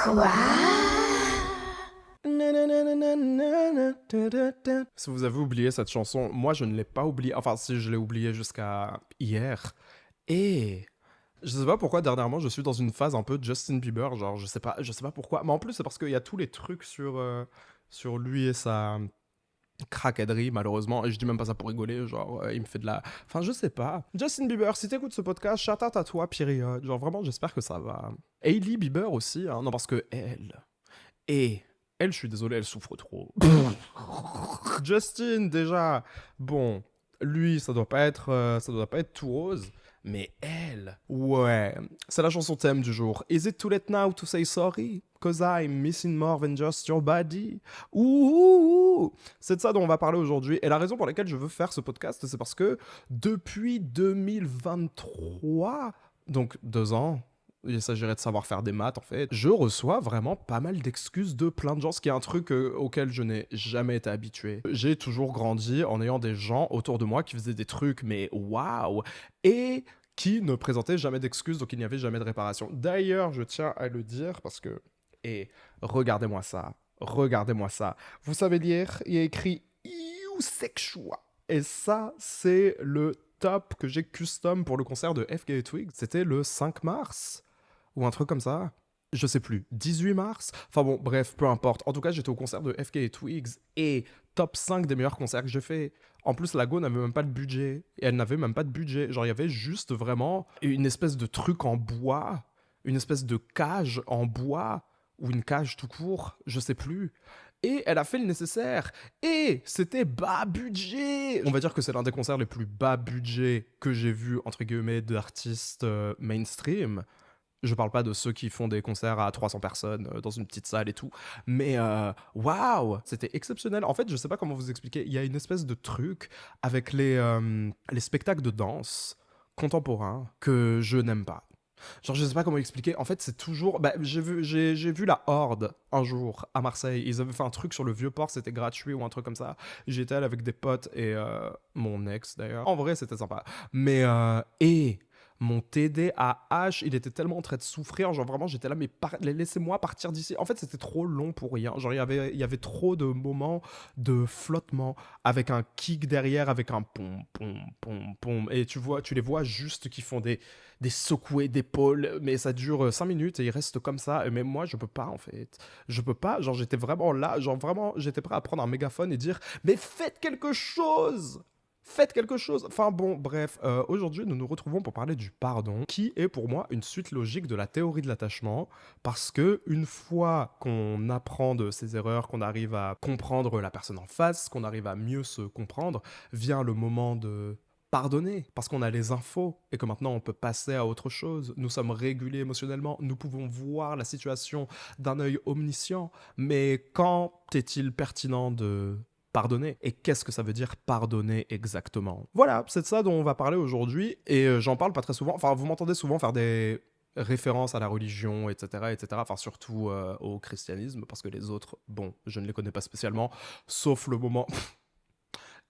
Quoi? Si vous avez oublié cette chanson, moi je ne l'ai pas oubliée. Enfin, si je l'ai oubliée jusqu'à hier. Et je sais pas pourquoi dernièrement je suis dans une phase un peu Justin Bieber. Genre, je sais pas pourquoi. Mais en plus, c'est parce qu'il y a tous les trucs sur lui et sa craquaderie, malheureusement. Et je dis même pas ça pour rigoler. Genre, il me fait de la. Enfin, je sais pas. Justin Bieber, si t'écoutes ce podcast, shout out à toi, période. Genre, vraiment, j'espère que ça va. Hailey Bieber aussi, hein. Non, parce que elle, je suis désolé, elle souffre trop. Justin, déjà, bon, lui, ça doit pas être tout rose. Mais elle, ouais, c'est la chanson thème du jour. Is it too late now to say sorry? Cause I'm missing more than just your body. Ouh, c'est de ça dont on va parler aujourd'hui. Et la raison pour laquelle je veux faire ce podcast, c'est parce que depuis 2023, donc 2 ans, il s'agirait de savoir faire des maths en fait, je reçois vraiment pas mal d'excuses de plein de gens, ce qui est un truc auquel je n'ai jamais été habitué. J'ai toujours grandi en ayant des gens autour de moi qui faisaient des trucs, mais waouh, et qui ne présentaient jamais d'excuses, donc il n'y avait jamais de réparation. D'ailleurs, je tiens à le dire parce que, et regardez-moi ça, regardez-moi ça. Vous savez lire, il y a écrit You Sexua. Et ça, c'est le top que j'ai custom pour le concert de FK Twigs. C'était le 5 mars ou un truc comme ça. Je sais plus, 18 mars. Enfin bon, bref, peu importe. En tout cas, j'étais au concert de FK et Twigs et top 5 des meilleurs concerts que j'ai fait. En plus, la Go n'avait même pas de budget. Et elle n'avait même pas de budget. Genre, il y avait juste vraiment une espèce de truc en bois, une espèce de cage en bois, ou une cage tout court, je sais plus. Et elle a fait le nécessaire. Et c'était bas budget. On va dire que c'est l'un des concerts les plus bas budget que j'ai vu, entre guillemets, d'artistes mainstream. Je parle pas de ceux qui font des concerts à 300 personnes dans une petite salle et tout. Mais waouh, c'était exceptionnel. En fait, je sais pas comment vous expliquer. Il y a une espèce de truc avec les spectacles de danse contemporains que je n'aime pas. Genre, je sais pas comment expliquer. En fait, c'est toujours. Bah, j'ai vu la Horde un jour à Marseille. Ils avaient fait un truc sur le Vieux-Port, c'était gratuit ou un truc comme ça. J'étais allé avec des potes et mon ex d'ailleurs. En vrai, c'était sympa. Mais. Et mon TDAH, il était tellement en train de souffrir. Genre, vraiment, j'étais là, mais laissez-moi partir d'ici. En fait, c'était trop long pour rien. Genre, il y avait trop de moments de flottement avec un kick derrière, avec un pom, pom, pom, pom. Et tu les vois juste qui font des secouées d'épaules, mais ça dure 5 minutes et ils restent comme ça. Mais moi, je peux pas, en fait. Je peux pas. Genre, j'étais vraiment là. Genre, vraiment, j'étais prêt à prendre un mégaphone et dire, mais faites quelque chose! Faites quelque chose. Enfin bon, bref, aujourd'hui nous nous retrouvons pour parler du pardon, qui est pour moi une suite logique de la théorie de l'attachement, parce que une fois qu'on apprend de ses erreurs, qu'on arrive à comprendre la personne en face, qu'on arrive à mieux se comprendre, vient le moment de pardonner, parce qu'on a les infos et que maintenant on peut passer à autre chose. Nous sommes régulés émotionnellement, nous pouvons voir la situation d'un œil omniscient, mais quand est-il pertinent de pardonner? Et qu'est-ce que ça veut dire pardonner exactement? Voilà, c'est de ça dont on va parler aujourd'hui, et j'en parle pas très souvent. Enfin, vous m'entendez souvent faire des références à la religion, etc., etc., enfin surtout au christianisme, parce que les autres, bon, je ne les connais pas spécialement, sauf le moment...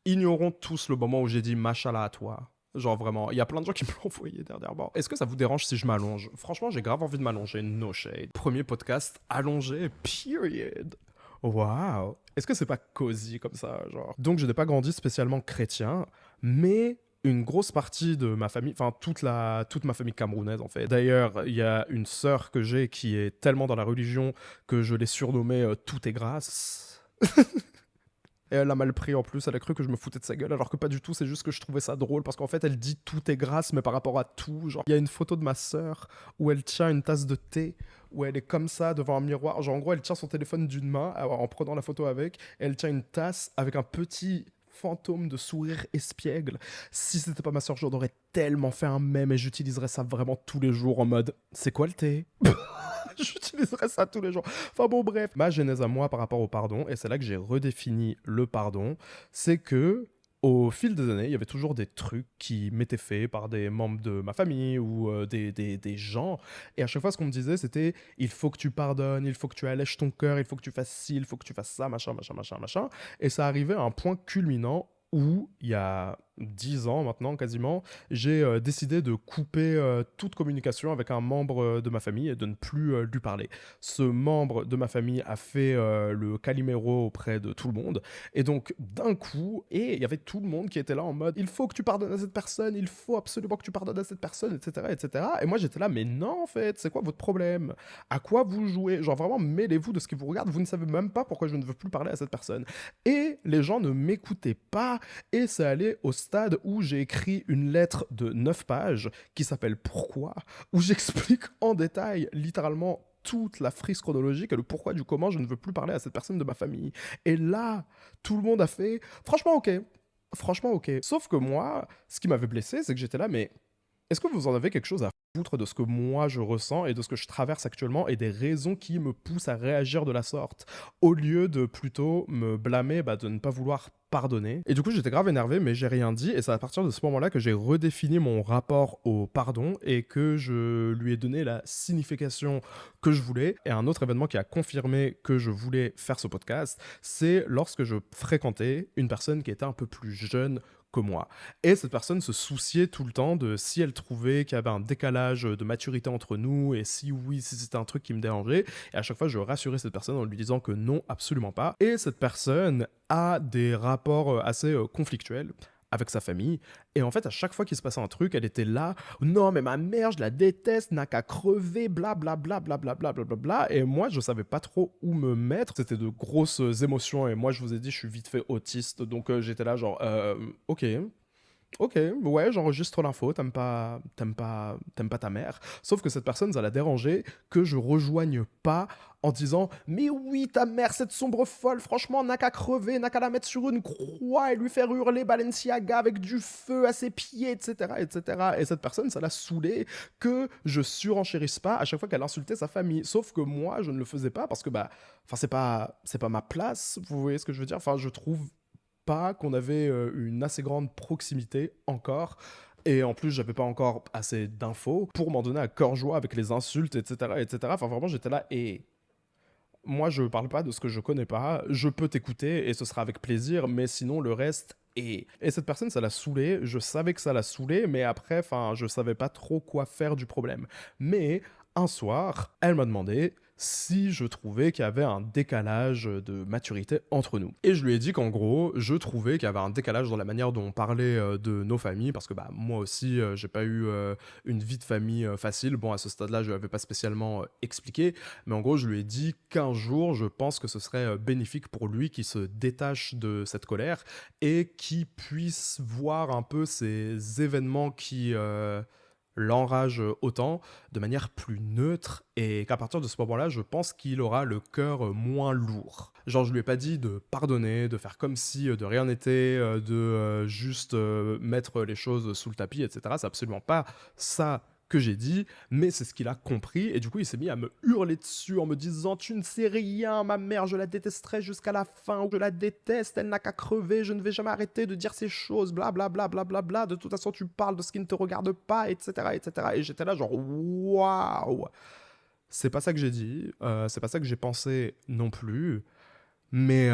Ignorons tous le moment où j'ai dit Machallah à toi. Genre vraiment, il y a plein de gens qui me l'ont envoyé dernièrement. Est-ce que ça vous dérange si je m'allonge? Franchement, j'ai grave envie de m'allonger, no shade. Premier podcast allongé, period. Waouh. Est-ce que c'est pas cosy comme ça, genre? Donc je n'ai pas grandi spécialement chrétien, mais une grosse partie de ma famille, enfin toute ma famille camerounaise en fait. D'ailleurs, il y a une sœur que j'ai qui est tellement dans la religion que je l'ai surnommée Tout est grâce. Et elle a mal pris en plus, elle a cru que je me foutais de sa gueule, alors que pas du tout, c'est juste que je trouvais ça drôle, parce qu'en fait elle dit tout est grâce, mais par rapport à tout, genre, il y a une photo de ma sœur où elle tient une tasse de thé, où elle est comme ça devant un miroir, genre en gros elle tient son téléphone d'une main, en prenant la photo avec, et elle tient une tasse avec un petit fantôme de sourire espiègle. Si c'était pas ma sœur, j'en aurais tellement fait un mème et j'utiliserais ça vraiment tous les jours en mode c'est quoi le thé? J'utiliserais ça tous les jours. Enfin bon, bref. Ma genèse à moi par rapport au pardon, et c'est là que j'ai redéfini le pardon, c'est que au fil des années, il y avait toujours des trucs qui m'étaient faits par des membres de ma famille ou des gens. Et à chaque fois, ce qu'on me disait, c'était il faut que tu pardonnes, il faut que tu allèges ton cœur, il faut que tu fasses ci, il faut que tu fasses ça, machin, machin, machin, machin. Et ça arrivait à un point culminant où il y a 10 ans maintenant quasiment, j'ai décidé de couper toute communication avec un membre de ma famille et de ne plus lui parler. Ce membre de ma famille a fait le Calimero auprès de tout le monde. Et donc, d'un coup, et il y avait tout le monde qui était là en mode il faut que tu pardonnes à cette personne, il faut absolument que tu pardonnes à cette personne, etc. etc. Et moi, j'étais là, mais non, en fait, c'est quoi votre problème? À quoi vous jouez? Genre, vraiment, mêlez-vous de ce qui vous regarde, vous ne savez même pas pourquoi je ne veux plus parler à cette personne. Et les gens ne m'écoutaient pas, et c'est allé au stade où j'ai écrit une lettre de 9 pages qui s'appelle Pourquoi, où j'explique en détail, littéralement, toute la frise chronologique et le pourquoi du comment je ne veux plus parler à cette personne de ma famille. Et là, tout le monde a fait franchement ok. Franchement ok. Sauf que moi, ce qui m'avait blessé, c'est que j'étais là, mais est-ce que vous en avez quelque chose à foutre de ce que moi je ressens et de ce que je traverse actuellement et des raisons qui me poussent à réagir de la sorte, au lieu de plutôt me blâmer de ne pas vouloir pardonner. Et du coup, j'étais grave énervé, mais j'ai rien dit. Et c'est à partir de ce moment-là que j'ai redéfini mon rapport au pardon et que je lui ai donné la signification que je voulais. Et un autre événement qui a confirmé que je voulais faire ce podcast, c'est lorsque je fréquentais une personne qui était un peu plus jeune que moi. Et cette personne se souciait tout le temps de si elle trouvait qu'il y avait un décalage de maturité entre nous et si oui, si c'était un truc qui me dérangeait. Et à chaque fois, je rassurais cette personne en lui disant que non, absolument pas. Et cette personne a des rapports assez conflictuels avec sa famille. Et en fait, à chaque fois qu'il se passait un truc, elle était là. Non, mais ma mère, je la déteste, n'a qu'à crever, blablabla, blablabla, blablabla. Et moi, je savais pas trop où me mettre. C'était de grosses émotions. Et moi, je vous ai dit, je suis vite fait autiste. Donc, j'étais là, genre, ok. Ok, ouais, j'enregistre l'info, t'aimes pas ta mère. Sauf que cette personne, ça l'a dérangé que je rejoigne pas en disant mais oui, ta mère, cette sombre folle, franchement, n'a qu'à crever, n'a qu'à la mettre sur une croix et lui faire hurler Balenciaga avec du feu à ses pieds, etc., etc. Et cette personne, ça l'a saoulé que je surenchérisse pas à chaque fois qu'elle insultait sa famille. Sauf que moi, je ne le faisais pas parce que, enfin, c'est pas ma place, vous voyez ce que je veux dire? Enfin, je trouve pas qu'on avait une assez grande proximité encore. Et en plus, j'avais pas encore assez d'infos pour m'en donner à cœur joie avec les insultes, etc., etc. Enfin, vraiment, j'étais là et moi, je parle pas de ce que je connais pas. Je peux t'écouter et ce sera avec plaisir, mais sinon, le reste. Et cette personne, ça l'a saoulé. Je savais que ça l'a saoulé, mais après, enfin, je savais pas trop quoi faire du problème. Mais un soir, elle m'a demandé si je trouvais qu'il y avait un décalage de maturité entre nous. Et je lui ai dit qu'en gros, je trouvais qu'il y avait un décalage dans la manière dont on parlait de nos familles, parce que moi aussi, j'ai pas eu une vie de famille facile. Bon, à ce stade-là, je l'avais pas spécialement expliqué, mais en gros, je lui ai dit qu'un jour, je pense que ce serait bénéfique pour lui qu'il se détache de cette colère et qu'il puisse voir un peu ces événements qui l'enragent autant de manière plus neutre et qu'à partir de ce moment-là, je pense qu'il aura le cœur moins lourd. Genre, je lui ai pas dit de pardonner, de faire comme si de rien n'était, de juste mettre les choses sous le tapis, etc. C'est absolument pas ça que j'ai dit, mais c'est ce qu'il a compris, et du coup il s'est mis à me hurler dessus en me disant tu ne sais rien, ma mère je la détesterai jusqu'à la fin, je la déteste, elle n'a qu'à crever, je ne vais jamais arrêter de dire ces choses, blablabla, blablabla, de toute façon tu parles de ce qui ne te regarde pas, etc., etc. Et j'étais là genre waouh, c'est pas ça que j'ai dit, c'est pas ça que j'ai pensé non plus, mais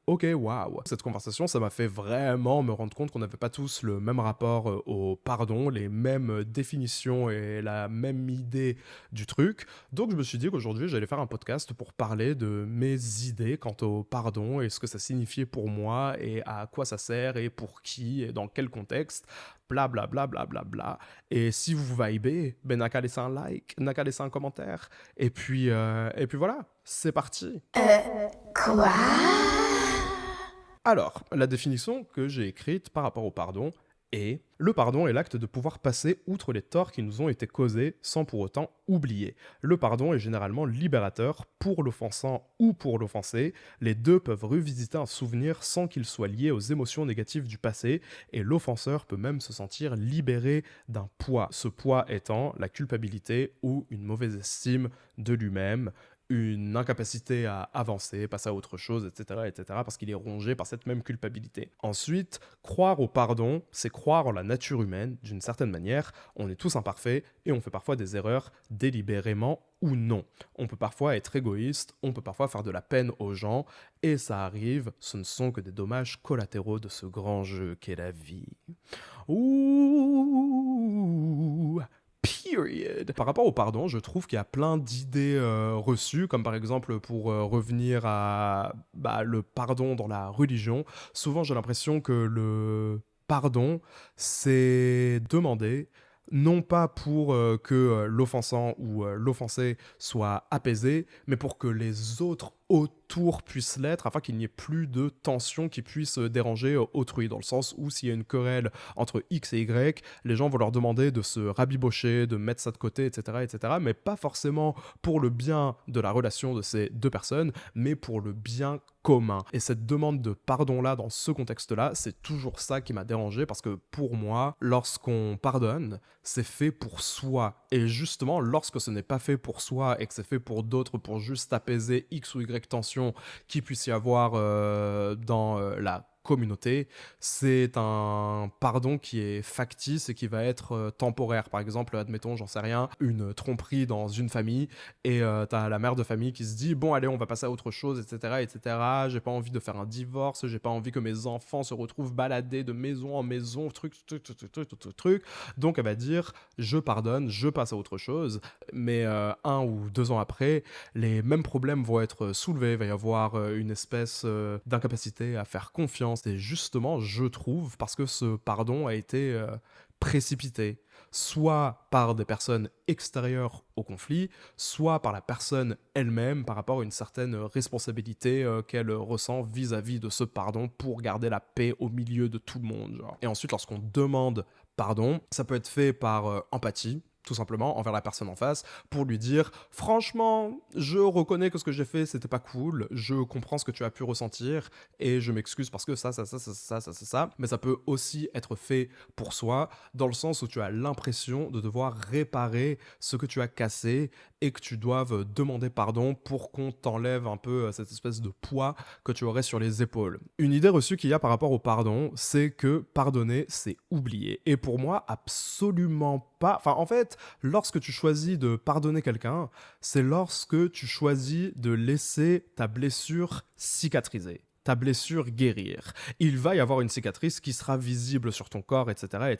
ok, waouh. Cette conversation, ça m'a fait vraiment me rendre compte qu'on n'avait pas tous le même rapport au pardon, les mêmes définitions et la même idée du truc. Donc je me suis dit qu'aujourd'hui, j'allais faire un podcast pour parler de mes idées quant au pardon et ce que ça signifiait pour moi et à quoi ça sert et pour qui et dans quel contexte. Bla bla bla bla bla bla. Et si vous vibez, ben n'a qu'à laisser un like, n'a qu'à laisser un commentaire. Et puis voilà, c'est parti. Quoi? Alors, la définition que j'ai écrite par rapport au pardon est: le pardon est l'acte de pouvoir passer outre les torts qui nous ont été causés sans pour autant oublier. Le pardon est généralement libérateur pour l'offensant ou pour l'offensé. Les deux peuvent revisiter un souvenir sans qu'il soit lié aux émotions négatives du passé et l'offenseur peut même se sentir libéré d'un poids. Ce poids étant la culpabilité ou une mauvaise estime de lui-même. une incapacité à avancer, passer à autre chose, etc., parce qu'il est rongé par cette même culpabilité. Ensuite, croire au pardon, c'est croire en la nature humaine, d'une certaine manière. On est tous imparfaits et on fait parfois des erreurs délibérément ou non. On peut parfois être égoïste, on peut parfois faire de la peine aux gens, et ça arrive, ce ne sont que des dommages collatéraux de ce grand jeu qu'est la vie. Ouh, period. Par rapport au pardon, je trouve qu'il y a plein d'idées reçues, comme par exemple pour revenir à le pardon dans la religion. Souvent, j'ai l'impression que le pardon, c'est demander non pas pour que l'offensant ou l'offensé soit apaisé, mais pour que les autres autour puissent l'être, afin qu'il n'y ait plus de tension qui puisse déranger autrui, dans le sens où s'il y a une querelle entre X et Y, les gens vont leur demander de se rabibocher, de mettre ça de côté, etc., mais pas forcément pour le bien de la relation de ces deux personnes, mais pour le bien commun. Et cette demande de pardon-là, dans ce contexte-là, c'est toujours ça qui m'a dérangé, parce que pour moi, lorsqu'on pardonne, c'est fait pour soi. Et justement, lorsque ce n'est pas fait pour soi et que c'est fait pour d'autres, pour juste apaiser X ou Y tension qu'il puisse y avoir dans la communauté, c'est un pardon qui est factice et qui va être temporaire. Par exemple, admettons, j'en sais rien, une tromperie dans une famille, et t'as la mère de famille qui se dit bon allez, on va passer à autre chose, etc., j'ai pas envie de faire un divorce, j'ai pas envie que mes enfants se retrouvent baladés de maison en maison, truc, donc elle va dire je pardonne, je passe à autre chose. Mais 1 ou 2 ans après, les mêmes problèmes vont être soulevés, il va y avoir une espèce d'incapacité à faire confiance. Et justement, je trouve, parce que ce pardon a été précipité, soit par des personnes extérieures au conflit, soit par la personne elle-même par rapport à une certaine responsabilité qu'elle ressent vis-à-vis de ce pardon pour garder la paix au milieu de tout le monde, genre. Et ensuite, lorsqu'on demande pardon, ça peut être fait par empathie, tout simplement, envers la personne en face, pour lui dire « Franchement, je reconnais que ce que j'ai fait, c'était pas cool, je comprends ce que tu as pu ressentir, et je m'excuse parce que ça. » Mais ça peut aussi être fait pour soi, dans le sens où tu as l'impression de devoir réparer ce que tu as cassé, et que tu doives demander pardon pour qu'on t'enlève un peu cette espèce de poids que tu aurais sur les épaules. Une idée reçue qu'il y a par rapport au pardon, c'est que pardonner, c'est oublier. Et pour moi, absolument pas. Enfin, en fait, lorsque tu choisis de pardonner quelqu'un, c'est lorsque tu choisis de laisser ta blessure cicatriser, ta blessure guérir. Il va y avoir une cicatrice qui sera visible sur ton corps, etc.,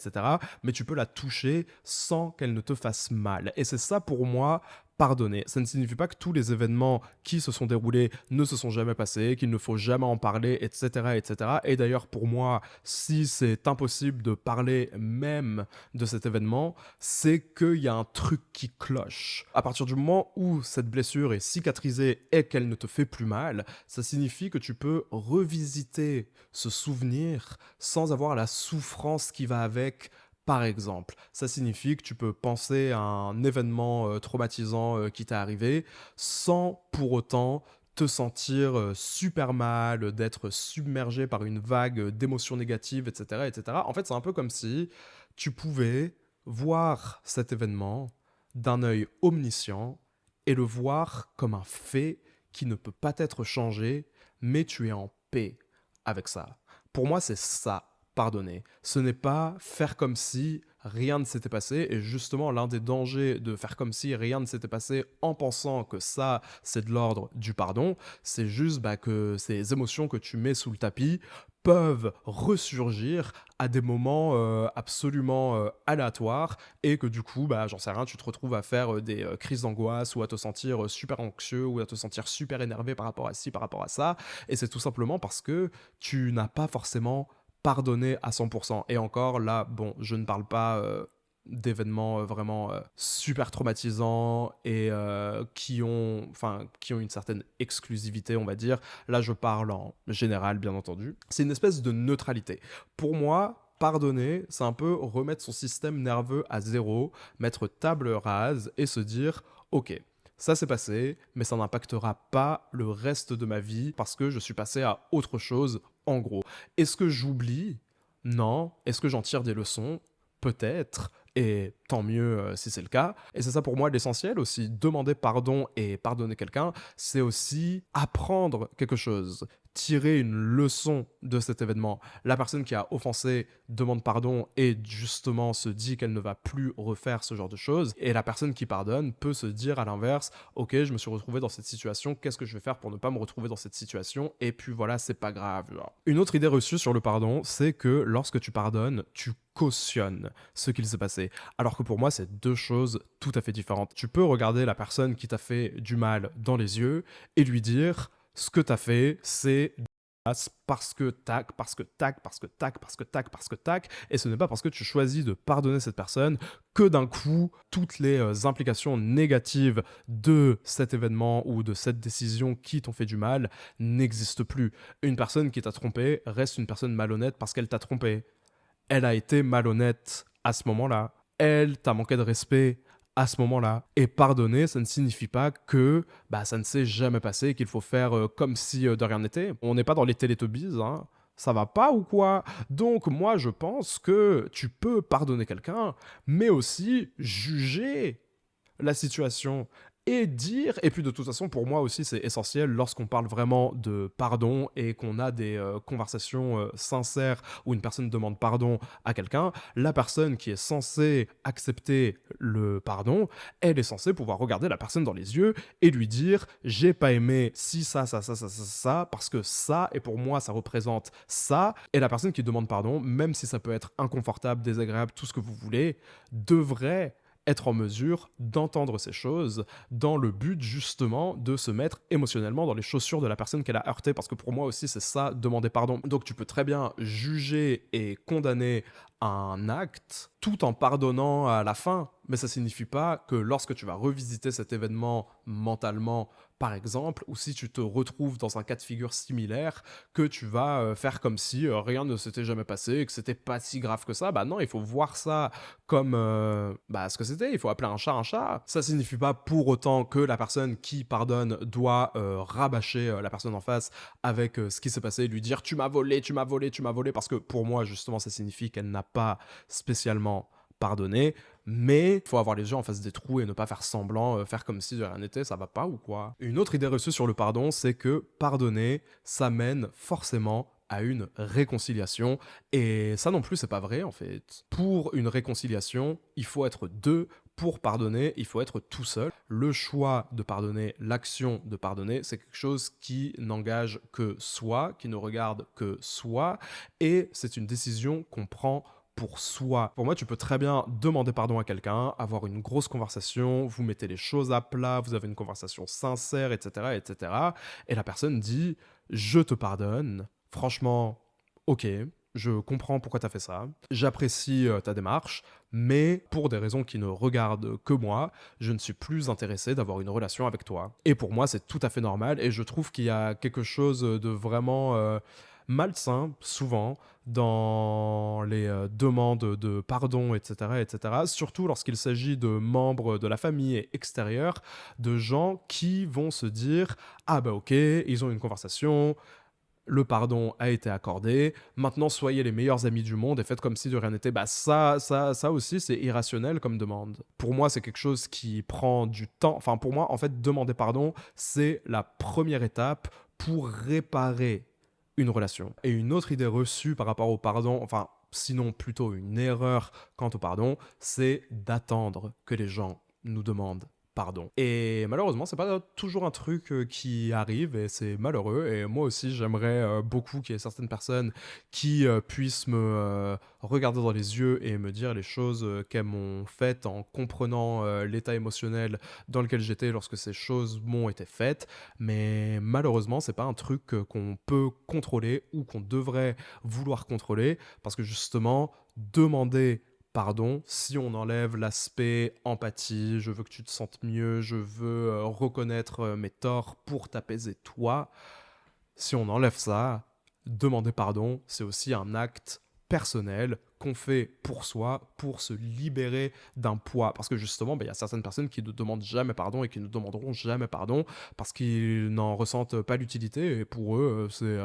mais tu peux la toucher sans qu'elle ne te fasse mal. Et c'est ça pour moi, pardonner. Ça ne signifie pas que tous les événements qui se sont déroulés ne se sont jamais passés, qu'il ne faut jamais en parler, etc. Et d'ailleurs, pour moi, si c'est impossible de parler même de cet événement, c'est qu'il y a un truc qui cloche. À partir du moment où cette blessure est cicatrisée et qu'elle ne te fait plus mal, ça signifie que tu peux revisiter ce souvenir sans avoir la souffrance qui va avec. Par exemple, ça signifie que tu peux penser à un événement traumatisant qui t'est arrivé sans pour autant te sentir super mal, d'être submergé par une vague d'émotions négatives, etc. En fait, c'est un peu comme si tu pouvais voir cet événement d'un œil omniscient et le voir comme un fait qui ne peut pas être changé, mais tu es en paix avec ça. Pour moi, c'est ça, pardonner. Ce n'est pas faire comme si rien ne s'était passé, et justement, l'un des dangers de faire comme si rien ne s'était passé en pensant que ça, c'est de l'ordre du pardon, c'est juste que ces émotions que tu mets sous le tapis peuvent ressurgir à des moments absolument aléatoires, et que du coup, j'en sais rien, tu te retrouves à faire des crises d'angoisse, ou à te sentir super anxieux, ou à te sentir super énervé par rapport à ci, par rapport à ça, et c'est tout simplement parce que tu n'as pas forcément pardonné à 100%. Et encore, là, bon, je ne parle pas d'événements vraiment super traumatisants et qui ont une certaine exclusivité, on va dire. Là, je parle en général, bien entendu. C'est une espèce de neutralité. Pour moi, pardonner, c'est un peu remettre son système nerveux à zéro, mettre table rase et se dire « Ok, ça s'est passé, mais ça n'impactera pas le reste de ma vie parce que je suis passé à autre chose, en gros. » Est-ce que j'oublie ? Non. Est-ce que j'en tire des leçons ? Peut-être. Et tant mieux si c'est le cas. Et c'est ça pour moi l'essentiel aussi. Demander pardon et pardonner quelqu'un, c'est aussi apprendre quelque chose, tirer une leçon de cet événement. La personne qui a offensé demande pardon et justement se dit qu'elle ne va plus refaire ce genre de choses. Et la personne qui pardonne peut se dire à l'inverse, ok, je me suis retrouvé dans cette situation, qu'est-ce que je vais faire pour ne pas me retrouver dans cette situation? Et puis voilà, c'est pas grave. Une autre idée reçue sur le pardon, c'est que lorsque tu pardonnes, tu cautionnes ce qu'il s'est passé. Alors que pour moi, c'est deux choses tout à fait différentes. Tu peux regarder la personne qui t'a fait du mal dans les yeux et lui dire, ce que t'as fait, c'est parce que tac, parce que tac, parce que tac, parce que tac, parce que tac, et ce n'est pas parce que tu choisis de pardonner cette personne que d'un coup, toutes les implications négatives de cet événement ou de cette décision qui t'ont fait du mal n'existent plus. Une personne qui t'a trompé reste une personne malhonnête parce qu'elle t'a trompé. Elle a été malhonnête à ce moment-là. Elle t'a manqué de respect à ce moment-là. Et pardonner, ça ne signifie pas que ça ne s'est jamais passé, qu'il faut faire comme si de rien n'était. On n'est pas dans les Teletubbies, hein. Ça va pas ou quoi? Donc moi, je pense que tu peux pardonner quelqu'un, mais aussi juger la situation et dire, et puis de toute façon pour moi aussi c'est essentiel lorsqu'on parle vraiment de pardon et qu'on a des conversations sincères où une personne demande pardon à quelqu'un, la personne qui est censée accepter le pardon, elle est censée pouvoir regarder la personne dans les yeux et lui dire j'ai pas aimé si ça parce que ça, et pour moi ça représente ça, et la personne qui demande pardon, même si ça peut être inconfortable, désagréable, tout ce que vous voulez, devrait être en mesure d'entendre ces choses dans le but justement de se mettre émotionnellement dans les chaussures de la personne qu'elle a heurtée, parce que pour moi aussi c'est ça, demander pardon. Donc tu peux très bien juger et condamner un acte tout en pardonnant à la fin, mais ça signifie pas que lorsque tu vas revisiter cet événement mentalement, par exemple, ou si tu te retrouves dans un cas de figure similaire, que tu vas faire comme si rien ne s'était jamais passé, que c'était pas si grave que ça. Bah non, il faut voir ça comme ce que c'était, il faut appeler un chat un chat. Ça signifie pas pour autant que la personne qui pardonne doit rabâcher la personne en face avec ce qui s'est passé et lui dire tu m'as volé, tu m'as volé, tu m'as volé, parce que pour moi justement ça signifie qu'elle n'a pas spécialement pardonné, mais il faut avoir les yeux en face des trous et ne pas faire semblant, faire comme si de rien n'était, ça va pas ou quoi? Une autre idée reçue sur le pardon, c'est que pardonner, ça mène forcément à une réconciliation, et ça non plus c'est pas vrai en fait. Pour une réconciliation, il faut être deux. Pour pardonner, il faut être tout seul. Le choix de pardonner, l'action de pardonner, c'est quelque chose qui n'engage que soi, qui ne regarde que soi, et c'est une décision qu'on prend pour soi. Pour moi, tu peux très bien demander pardon à quelqu'un, avoir une grosse conversation, vous mettez les choses à plat, vous avez une conversation sincère, etc., etc., et la personne dit « Je te pardonne, franchement, ok, je comprends pourquoi tu as fait ça, j'apprécie ta démarche, mais pour des raisons qui ne regardent que moi, je ne suis plus intéressé d'avoir une relation avec toi. » Et pour moi, c'est tout à fait normal, et je trouve qu'il y a quelque chose de vraiment malsain, souvent, dans les demandes de pardon, etc., etc., surtout lorsqu'il s'agit de membres de la famille et extérieurs, de gens qui vont se dire « Ah bah ok, ils ont une conversation, le pardon a été accordé, maintenant soyez les meilleurs amis du monde et faites comme si de rien n'était. » Bah ça aussi, c'est irrationnel comme demande. Pour moi, c'est quelque chose qui prend du temps. Enfin, pour moi, en fait, demander pardon, c'est la première étape pour réparer une relation. Et une autre idée reçue par rapport au pardon, enfin, sinon plutôt une erreur quant au pardon, c'est d'attendre que les gens nous demandent pardon. Et malheureusement, c'est pas toujours un truc qui arrive, et c'est malheureux. Et moi aussi, j'aimerais beaucoup qu'il y ait certaines personnes qui puissent me regarder dans les yeux et me dire les choses qu'elles m'ont faites en comprenant l'état émotionnel dans lequel j'étais lorsque ces choses m'ont été faites. Mais malheureusement, c'est pas un truc qu'on peut contrôler ou qu'on devrait vouloir contrôler, parce que justement, demander pardon, si on enlève l'aspect empathie, je veux que tu te sentes mieux, je veux reconnaître mes torts pour t'apaiser toi, si on enlève ça, demander pardon, c'est aussi un acte personnel qu'on fait pour soi, pour se libérer d'un poids. Parce que justement, il y a certaines personnes qui ne demandent jamais pardon et qui ne demanderont jamais pardon parce qu'ils n'en ressentent pas l'utilité, et pour eux, c'est...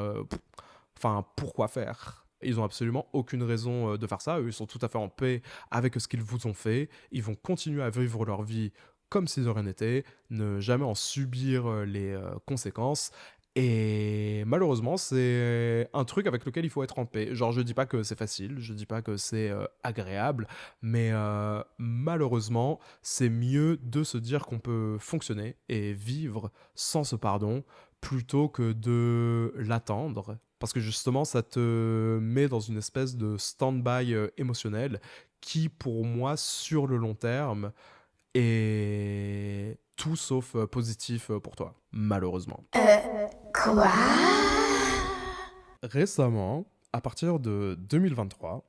Enfin, pourquoi faire? Ils ont absolument aucune raison de faire ça. Eux, ils sont tout à fait en paix avec ce qu'ils vous ont fait. Ils vont continuer à vivre leur vie comme si de rien n'était, ne jamais en subir les conséquences. Et malheureusement, c'est un truc avec lequel il faut être en paix. Genre, je dis pas que c'est facile, je dis pas que c'est agréable, mais malheureusement, c'est mieux de se dire qu'on peut fonctionner et vivre sans ce pardon plutôt que de l'attendre. Parce que justement, ça te met dans une espèce de stand-by émotionnel qui, pour moi, sur le long terme, est tout sauf positif pour toi, malheureusement. Quoi? Récemment, à partir de 2023,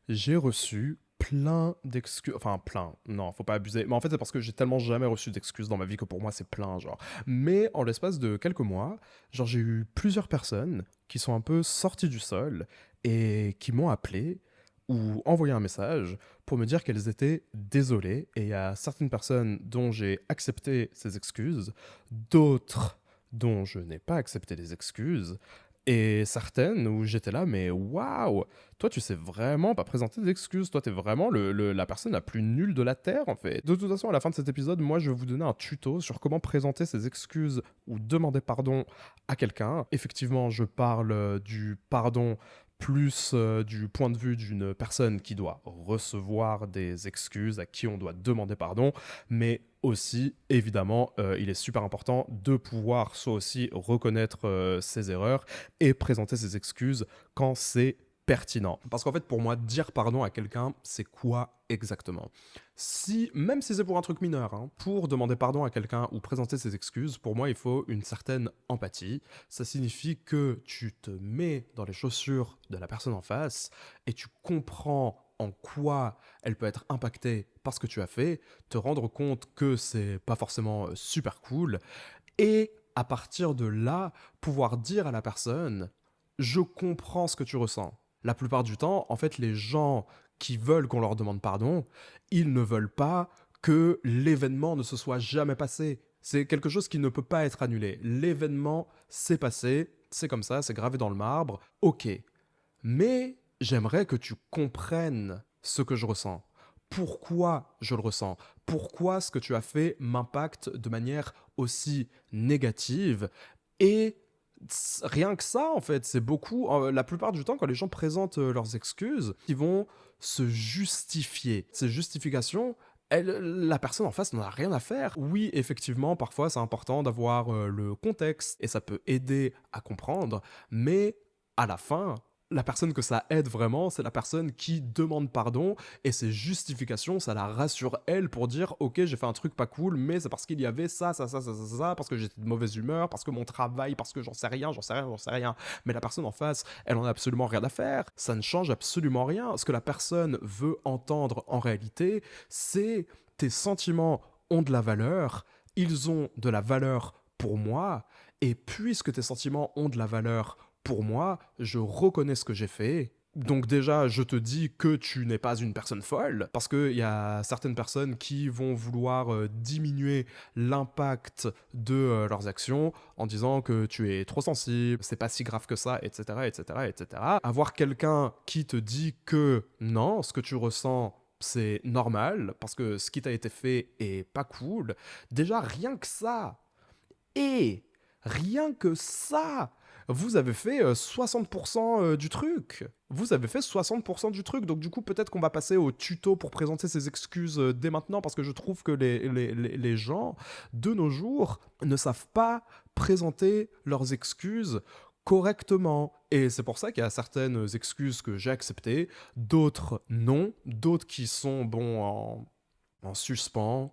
j'ai reçu plein d'excuses. Enfin, plein. Non, faut pas abuser. Mais en fait, c'est parce que j'ai tellement jamais reçu d'excuses dans ma vie que pour moi, c'est plein, genre. Mais en l'espace de quelques mois, genre, j'ai eu plusieurs personnes qui sont un peu sorties du sol et qui m'ont appelé ou envoyé un message pour me dire qu'elles étaient désolées. Et il y a certaines personnes dont j'ai accepté ces excuses, d'autres dont je n'ai pas accepté les excuses, et certaines où j'étais là, mais waouh, toi tu sais vraiment pas présenter d'excuses, toi t'es vraiment la personne la plus nulle de la Terre en fait. De toute façon, à la fin de cet épisode, moi je vais vous donner un tuto sur comment présenter ses excuses ou demander pardon à quelqu'un. Effectivement, je parle du pardon plus du point de vue d'une personne qui doit recevoir des excuses, à qui on doit demander pardon, mais aussi, évidemment, il est super important de pouvoir soit aussi reconnaître ses erreurs et présenter ses excuses quand c'est pertinent. Parce qu'en fait, pour moi, dire pardon à quelqu'un, c'est quoi exactement? Même si c'est pour un truc mineur, hein, pour demander pardon à quelqu'un ou présenter ses excuses, pour moi, il faut une certaine empathie. Ça signifie que tu te mets dans les chaussures de la personne en face et tu comprends en quoi elle peut être impactée par ce que tu as fait, te rendre compte que c'est pas forcément super cool, et à partir de là, pouvoir dire à la personne, je comprends ce que tu ressens. La plupart du temps, en fait, les gens qui veulent qu'on leur demande pardon, ils ne veulent pas que l'événement ne se soit jamais passé. C'est quelque chose qui ne peut pas être annulé. L'événement s'est passé, c'est comme ça, c'est gravé dans le marbre, ok. Mais j'aimerais que tu comprennes ce que je ressens. Pourquoi je le ressens? Pourquoi ce que tu as fait m'impacte de manière aussi négative? Et rien que ça, en fait, c'est beaucoup. La plupart du temps, quand les gens présentent leurs excuses, ils vont se justifier. Ces justifications, la personne en face n'en a rien à faire. Oui, effectivement, parfois c'est important d'avoir le contexte et ça peut aider à comprendre, mais à la fin, la personne que ça aide vraiment, c'est la personne qui demande pardon, et ses justifications, ça la rassure elle pour dire ok, j'ai fait un truc pas cool, mais c'est parce qu'il y avait ça, parce que j'étais de mauvaise humeur, parce que mon travail, parce que j'en sais rien. Mais la personne en face, elle en a absolument rien à faire. Ça ne change absolument rien. Ce que la personne veut entendre en réalité, c'est tes sentiments ont de la valeur, ils ont de la valeur pour moi, et puisque tes sentiments ont de la valeur pour moi, je reconnais ce que j'ai fait. Donc déjà, je te dis que tu n'es pas une personne folle, parce qu'il y a certaines personnes qui vont vouloir diminuer l'impact de leurs actions en disant que tu es trop sensible, c'est pas si grave que ça, etc., etc., etc. Avoir quelqu'un qui te dit que non, ce que tu ressens, c'est normal, parce que ce qui t'a été fait est pas cool, déjà rien que ça, et rien que ça, vous avez fait 60% du truc. Vous avez fait 60% du truc. Donc du coup, peut-être qu'on va passer au tuto pour présenter ses excuses dès maintenant, parce que je trouve que les gens, de nos jours, ne savent pas présenter leurs excuses correctement. Et c'est pour ça qu'il y a certaines excuses que j'ai acceptées, d'autres non, d'autres qui sont, bon, en suspens.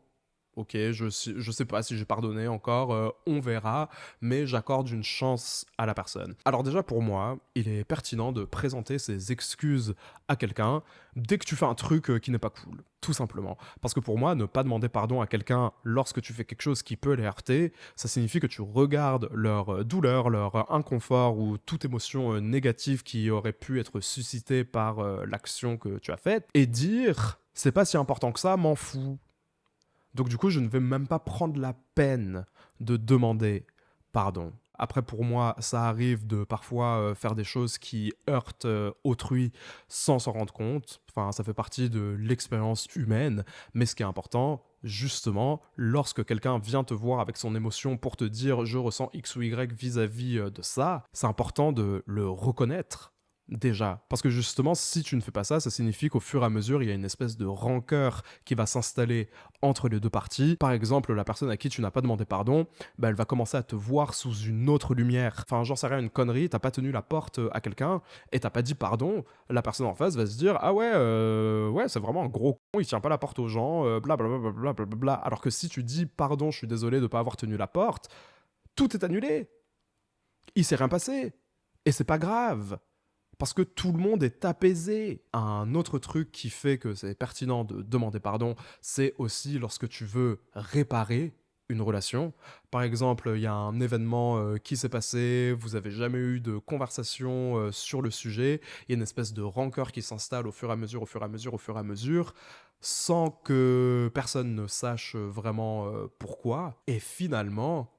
Ok, je sais pas si j'ai pardonné encore, on verra, mais j'accorde une chance à la personne. Alors déjà, pour moi, il est pertinent de présenter ses excuses à quelqu'un dès que tu fais un truc qui n'est pas cool, tout simplement. Parce que pour moi, ne pas demander pardon à quelqu'un lorsque tu fais quelque chose qui peut les heurter, ça signifie que tu regardes leur douleur, leur inconfort ou toute émotion négative qui aurait pu être suscitée par l'action que tu as faite, et dire « c'est pas si important que ça, m'en fous ». Donc du coup, je ne vais même pas prendre la peine de demander pardon. Après, pour moi, ça arrive de parfois faire des choses qui heurtent autrui sans s'en rendre compte. Enfin, ça fait partie de l'expérience humaine. Mais ce qui est important, justement, lorsque quelqu'un vient te voir avec son émotion pour te dire je ressens X ou Y vis-à-vis de ça, c'est important de le reconnaître. Déjà. Parce que justement, si tu ne fais pas ça, ça signifie qu'au fur et à mesure, il y a une espèce de rancœur qui va s'installer entre les deux parties. Par exemple, la personne à qui tu n'as pas demandé pardon, bah, elle va commencer à te voir sous une autre lumière. Enfin, j'en sais rien, une connerie, t'as pas tenu la porte à quelqu'un et t'as pas dit pardon, la personne en face va se dire ah ouais, ouais, c'est vraiment un gros con, il tient pas la porte aux gens, blablabla. Bla, bla, bla, bla. Alors que si tu dis pardon, je suis désolé de pas avoir tenu la porte, tout est annulé. Il s'est rien passé. Et c'est pas grave. Parce que tout le monde est apaisé. Un autre truc qui fait que c'est pertinent de demander pardon, c'est aussi lorsque tu veux réparer une relation. Par exemple, il y a un événement qui s'est passé, vous avez jamais eu de conversation sur le sujet, il y a une espèce de rancœur qui s'installe au fur et à mesure, au fur et à mesure, au fur et à mesure, sans que personne ne sache vraiment pourquoi. Et finalement,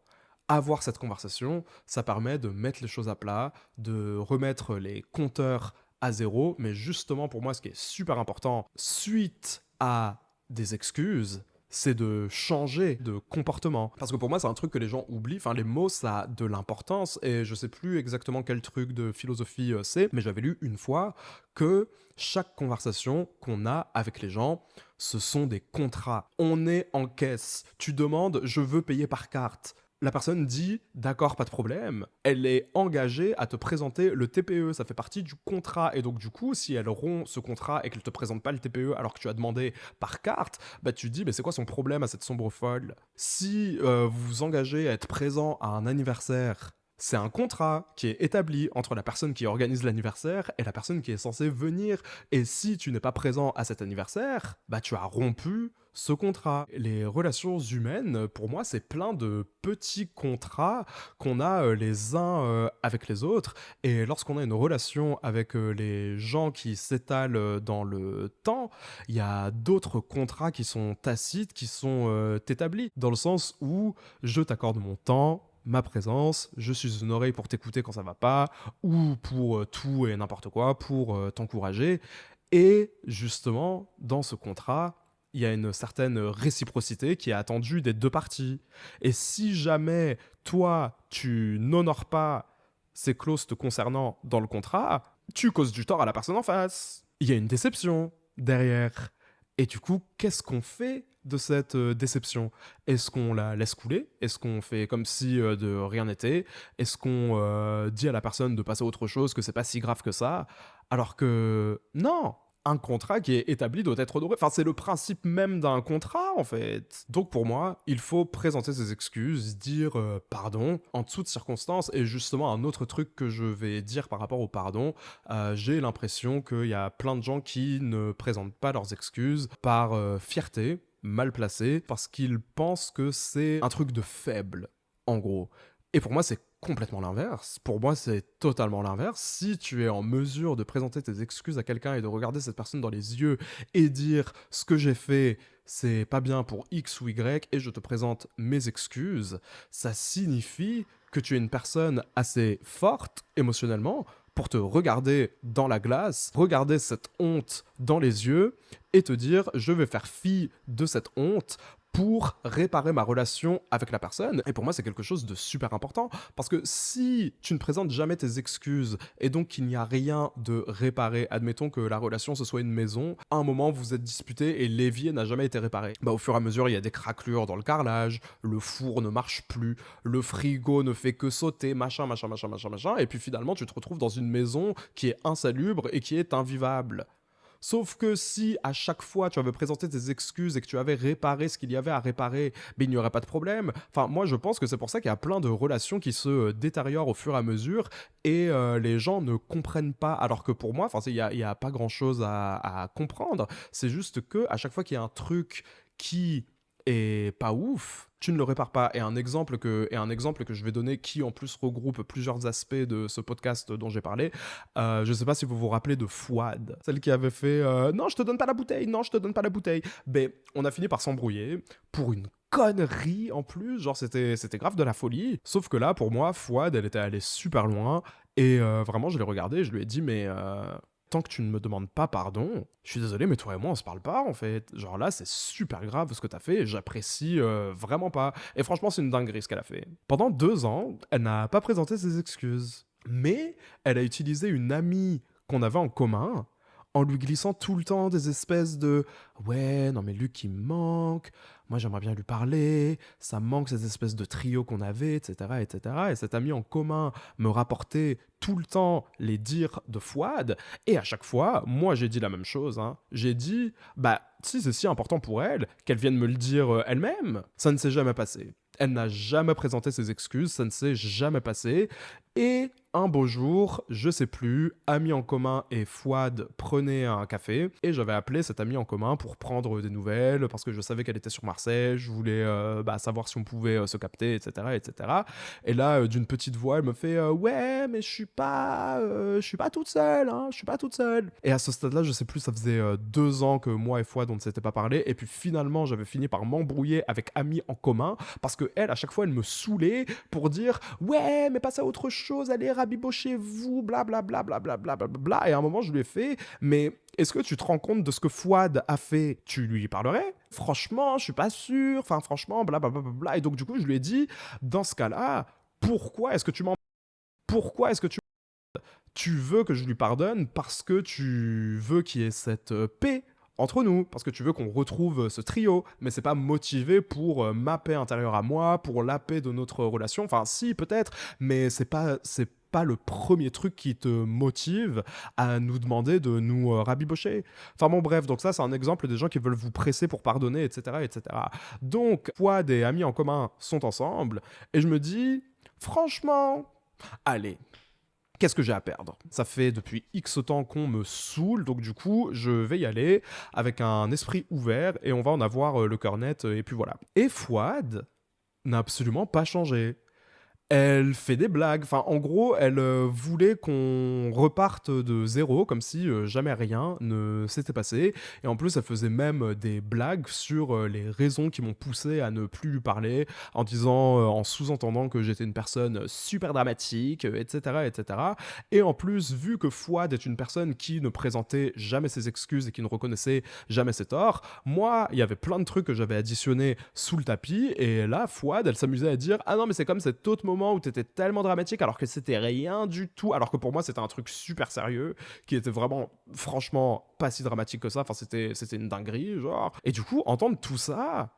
avoir cette conversation, ça permet de mettre les choses à plat, de remettre les compteurs à zéro. Mais justement, pour moi, ce qui est super important, suite à des excuses, c'est de changer de comportement. Parce que pour moi, c'est un truc que les gens oublient. Enfin, les mots, ça a de l'importance. Et je sais plus exactement quel truc de philosophie c'est, mais j'avais lu une fois que chaque conversation qu'on a avec les gens, ce sont des contrats. On est en caisse. Tu demandes, je veux payer par carte. La personne dit d'accord, pas de problème. Elle est engagée à te présenter le TPE, ça fait partie du contrat. Et donc du coup, si elle rompt ce contrat et qu'elle te présente pas le TPE alors que tu as demandé par carte, bah tu te dis mais c'est quoi son problème à cette sombre folle? Si vous vous engagez à être présent à un anniversaire, c'est un contrat qui est établi entre la personne qui organise l'anniversaire et la personne qui est censée venir. Et si tu n'es pas présent à cet anniversaire, bah tu as rompu ce contrat. Les relations humaines, pour moi, c'est plein de petits contrats qu'on a les uns avec les autres. Et lorsqu'on a une relation avec les gens qui s'étalent dans le temps, il y a d'autres contrats qui sont tacites, qui sont établis. Dans le sens où je t'accorde mon temps, ma présence, je suis une oreille pour t'écouter quand ça va pas, ou pour tout et n'importe quoi, pour t'encourager. Et justement, dans ce contrat, il y a une certaine réciprocité qui est attendue des deux parties. Et si jamais toi, tu n'honores pas ces clauses te concernant dans le contrat, tu causes du tort à la personne en face. Il y a une déception derrière. Et du coup, qu'est-ce qu'on fait de cette déception? Est-ce qu'on la laisse couler? Est-ce qu'on fait comme si de rien n'était? Est-ce qu'on dit à la personne de passer à autre chose, que c'est pas si grave que ça? Alors que non, un contrat qui est établi doit être honoré. Enfin, c'est le principe même d'un contrat, en fait. Donc, pour moi, il faut présenter ses excuses, dire pardon en toutes circonstances. Et justement, un autre truc que je vais dire par rapport au pardon, j'ai l'impression qu'il y a plein de gens qui ne présentent pas leurs excuses par fierté, mal placée, parce qu'ils pensent que c'est un truc de faible, en gros. Et pour moi, c'est complètement l'inverse. Pour moi, c'est totalement l'inverse. Si tu es en mesure de présenter tes excuses à quelqu'un et de regarder cette personne dans les yeux et dire ce que j'ai fait, c'est pas bien pour X ou Y et je te présente mes excuses, ça signifie que tu es une personne assez forte émotionnellement pour te regarder dans la glace, regarder cette honte dans les yeux et te dire je vais faire fi de cette honte pour réparer ma relation avec la personne. Et pour moi, c'est quelque chose de super important. Parce que si tu ne présentes jamais tes excuses et donc qu'il n'y a rien de réparé, admettons que la relation ce soit une maison, à un moment vous êtes disputé et l'évier n'a jamais été réparé. Bah, au fur et à mesure, il y a des craquelures dans le carrelage, le four ne marche plus, le frigo ne fait que sauter, machin, machin, machin, machin, machin. Et puis finalement, tu te retrouves dans une maison qui est insalubre et qui est invivable. Sauf que si à chaque fois tu avais présenté tes excuses et que tu avais réparé ce qu'il y avait à réparer, ben, il n'y aurait pas de problème. Enfin, moi je pense que c'est pour ça qu'il y a plein de relations qui se détériorent au fur et à mesure et les gens ne comprennent pas. Alors que pour moi, il y a pas grand chose à comprendre. C'est juste que à chaque fois qu'il y a un truc qui est pas ouf, tu ne le répares pas. Et un exemple que je vais donner qui en plus regroupe plusieurs aspects de ce podcast dont j'ai parlé, je sais pas si vous vous rappelez de Fouad, celle qui avait fait non je te donne pas la bouteille, non je te donne pas la bouteille. Ben on a fini par s'embrouiller pour une connerie en plus, genre c'était grave de la folie. Sauf que là, pour moi, Fouad, elle était allée super loin, et vraiment, je l'ai regardé, je lui ai dit, mais tant que tu ne me demandes pas pardon, je suis désolé, mais toi et moi, on se parle pas, en fait. Genre là, c'est super grave ce que t'as fait, et j'apprécie vraiment pas. Et franchement, c'est une dinguerie ce qu'elle a fait. Pendant 2 ans, elle n'a pas présenté ses excuses. Mais elle a utilisé une amie qu'on avait en commun en lui glissant tout le temps des espèces de ouais, non mais Luc il me manque, moi j'aimerais bien lui parler, ça me manque ces espèces de trio qu'on avait, etc., etc. Et cet ami en commun me rapportait tout le temps les dires de Fouad, et à chaque fois, moi j'ai dit la même chose, hein. J'ai dit, bah si c'est si important pour elle, qu'elle vienne me le dire elle-même, ça ne s'est jamais passé. Elle n'a jamais présenté ses excuses, ça ne s'est jamais passé. Et un beau jour, je sais plus, ami en commun et Fouad prenaient un café, et j'avais appelé cette amie en commun pour prendre des nouvelles parce que je savais qu'elle était sur Marseille, je voulais savoir si on pouvait se capter, etc., etc. Et là, d'une petite voix, elle me fait ouais, mais je suis pas toute seule, hein, je suis pas toute seule. Et à ce stade-là, je sais plus, ça faisait 2 ans que moi et Fouad on ne s'était pas parlé, et puis finalement, j'avais fini par m'embrouiller avec ami en commun parce que elle, à chaque fois, elle me saoulait pour dire ouais, mais passez à autre chose, allez rabibochez-vous, blablabla, blablabla, blablabla. Et à un moment, je lui ai fait mais est-ce que tu te rends compte de ce que Fouad a fait? Tu lui parlerais? Franchement, je suis pas sûr. Enfin, franchement, blablabla. Et donc, du coup, je lui ai dit, dans ce cas-là, pourquoi est-ce que tu m'en... Pourquoi est-ce que tu veux que je lui pardonne? Parce que tu veux qu'il y ait cette paix entre nous, parce que tu veux qu'on retrouve ce trio, mais c'est pas motivé pour ma paix intérieure à moi, pour la paix de notre relation. Enfin, si, peut-être, mais c'est pas le premier truc qui te motive à nous demander de nous rabibocher. Enfin bon, bref, donc ça, c'est un exemple des gens qui veulent vous presser pour pardonner, etc., etc. Donc, Fouad et amis en commun sont ensemble, et je me dis, franchement, allez, qu'est-ce que j'ai à perdre? Ça fait depuis X temps qu'on me saoule, donc du coup, je vais y aller avec un esprit ouvert, et on va en avoir le cœur net, et puis voilà. Et Fouad n'a absolument pas changé. Elle fait des blagues. Enfin, en gros, elle voulait qu'on reparte de zéro, comme si jamais rien ne s'était passé. Et en plus, elle faisait même des blagues sur les raisons qui m'ont poussé à ne plus lui parler, en disant, en sous-entendant que j'étais une personne super dramatique, etc., etc. Et en plus, vu que Fouad est une personne qui ne présentait jamais ses excuses et qui ne reconnaissait jamais ses torts, moi, il y avait plein de trucs que j'avais additionnés sous le tapis. Et là, Fouad, elle s'amusait à dire ah non, mais c'est comme cet autre moment où t'étais tellement dramatique alors que c'était rien du tout, alors que pour moi c'était un truc super sérieux qui était vraiment franchement pas si dramatique que ça. Enfin, c'était une dinguerie, genre. Et du coup, entendre tout ça,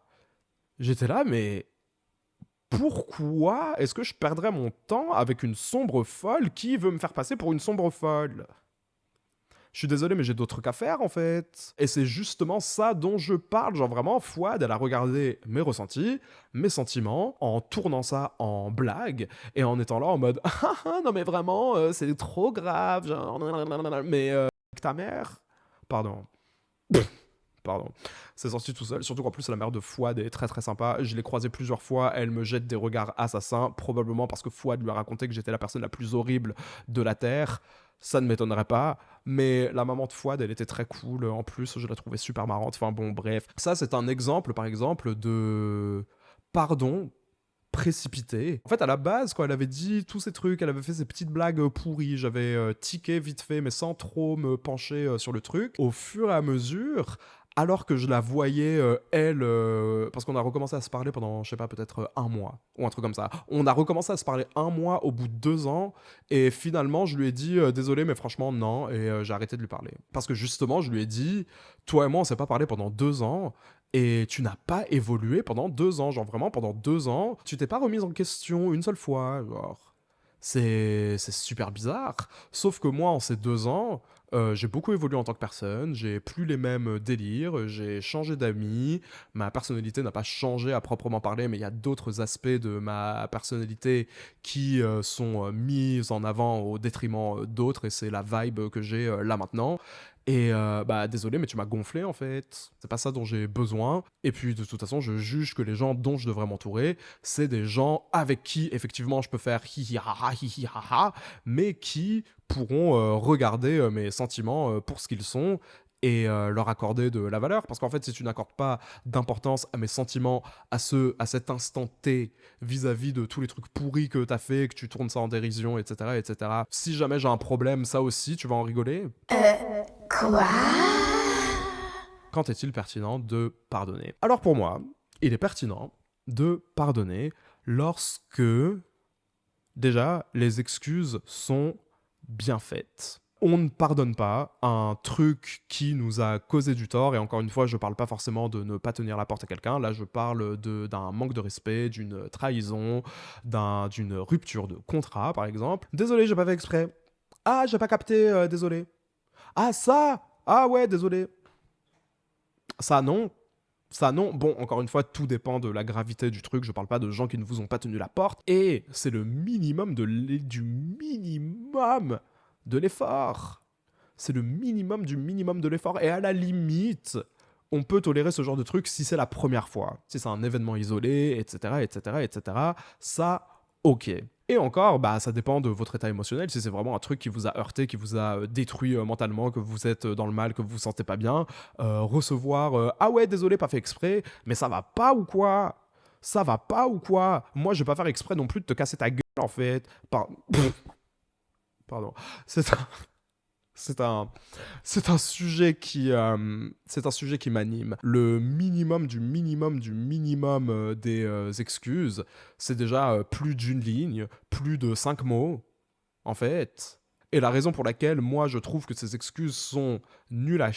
j'étais là, mais pourquoi est-ce que je perdrais mon temps avec une sombre folle qui veut me faire passer pour une sombre folle? Je suis désolé, mais j'ai d'autres trucs à faire en fait. Et c'est justement ça dont je parle. Genre vraiment, Fouad, elle a regardé mes ressentis, mes sentiments, en tournant ça en blague, et en étant là en mode ah ah, non mais vraiment, c'est trop grave. Genre, mais ta mère. Pardon. Pardon. C'est sorti tout seul. Surtout qu'en plus, la mère de Fouad est très très sympa. Je l'ai croisée plusieurs fois. Elle me jette des regards assassins. Probablement parce que Fouad lui a raconté que j'étais la personne la plus horrible de la Terre. Ça ne m'étonnerait pas. Mais la maman de Fouad, elle était très cool. En plus, je la trouvais super marrante. Enfin bon, bref. Ça, c'est un exemple, par exemple, de pardon précipité. En fait, à la base, quand elle avait dit tous ces trucs, elle avait fait ces petites blagues pourries, j'avais tiqué vite fait, mais sans trop me pencher sur le truc. Au fur et à mesure, alors que je la voyais, elle, parce qu'on a recommencé à se parler pendant, je sais pas, peut-être un mois, ou un truc comme ça. On a recommencé à se parler un mois au bout de 2 ans, et finalement, je lui ai dit, désolé, mais franchement, non, et j'ai arrêté de lui parler. Parce que justement, je lui ai dit, toi et moi, on s'est pas parlé pendant 2 ans, et tu n'as pas évolué pendant 2 ans. Genre vraiment, pendant 2 ans, tu t'es pas remise en question une seule fois. Genre, c'est super bizarre. Sauf que moi, en ces 2 ans, j'ai beaucoup évolué en tant que personne. J'ai plus les mêmes délires. J'ai changé d'amis. Ma personnalité n'a pas changé à proprement parler, mais il y a d'autres aspects de ma personnalité qui sont mis en avant au détriment d'autres. Et c'est la vibe que j'ai là maintenant. Et bah désolé, mais tu m'as gonflé en fait. C'est pas ça dont j'ai besoin. Et puis de toute façon, je juge que les gens dont je devrais m'entourer, c'est des gens avec qui effectivement je peux faire hi hi ha, mais qui pourront regarder mes sentiments pour ce qu'ils sont et leur accorder de la valeur. Parce qu'en fait, si tu n'accordes pas d'importance à mes sentiments, à cet instant T, vis-à-vis de tous les trucs pourris que t'as fait, que tu tournes ça en dérision, etc., etc., si jamais j'ai un problème, ça aussi, tu vas en rigoler. Quoi? Quand est-il pertinent de pardonner? Alors pour moi, il est pertinent de pardonner lorsque, déjà, les excuses sont bien faites. On ne pardonne pas un truc qui nous a causé du tort, et encore une fois, je parle pas forcément de ne pas tenir la porte à quelqu'un, là je parle d'un manque de respect, d'une trahison, d'une rupture de contrat par exemple. Désolé, j'ai pas fait exprès. Ah, j'ai pas capté, désolé. Ah, ça! Ah ouais, désolé. Ça non. Ça non. Bon, encore une fois, tout dépend de la gravité du truc. Je parle pas de gens qui ne vous ont pas tenu la porte. Et c'est le minimum du minimum de l'effort. C'est le minimum du minimum de l'effort. Et à la limite, on peut tolérer ce genre de truc si c'est la première fois. Si c'est un événement isolé, etc., etc., etc. Ça, ok. Et encore, bah, ça dépend de votre état émotionnel. Si c'est vraiment un truc qui vous a heurté, qui vous a détruit mentalement, que vous êtes dans le mal, que vous vous sentez pas bien, recevoir ah ouais, désolé, pas fait exprès, mais ça va pas ou quoi? Ça va pas ou quoi? Moi, je vais pas faire exprès non plus de te casser ta gueule en fait. Pardon. C'est un... C'est un, c'est un sujet qui m'anime. Le minimum du minimum du minimum des excuses, c'est déjà plus d'une ligne, plus de 5 mots, en fait. Et la raison pour laquelle moi je trouve que ces excuses sont nulles à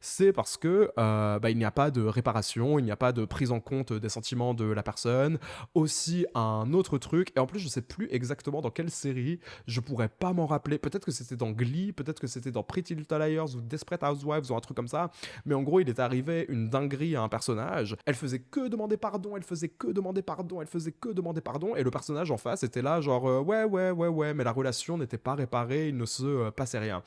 c'est parce que bah, il n'y a pas de réparation, il n'y a pas de prise en compte des sentiments de la personne. Aussi, un autre truc, et en plus, je sais plus exactement dans quelle série, je pourrais pas m'en rappeler. Peut-être que c'était dans Glee, peut-être que c'était dans Pretty Little Liars ou Desperate Housewives ou un truc comme ça. Mais en gros, il est arrivé une dinguerie à un personnage. Elle faisait que demander pardon, elle faisait que demander pardon, elle faisait que demander pardon, et le personnage en face était là, genre ouais, ouais, ouais, ouais, mais la relation n'était pas réparée, il ne se passait rien.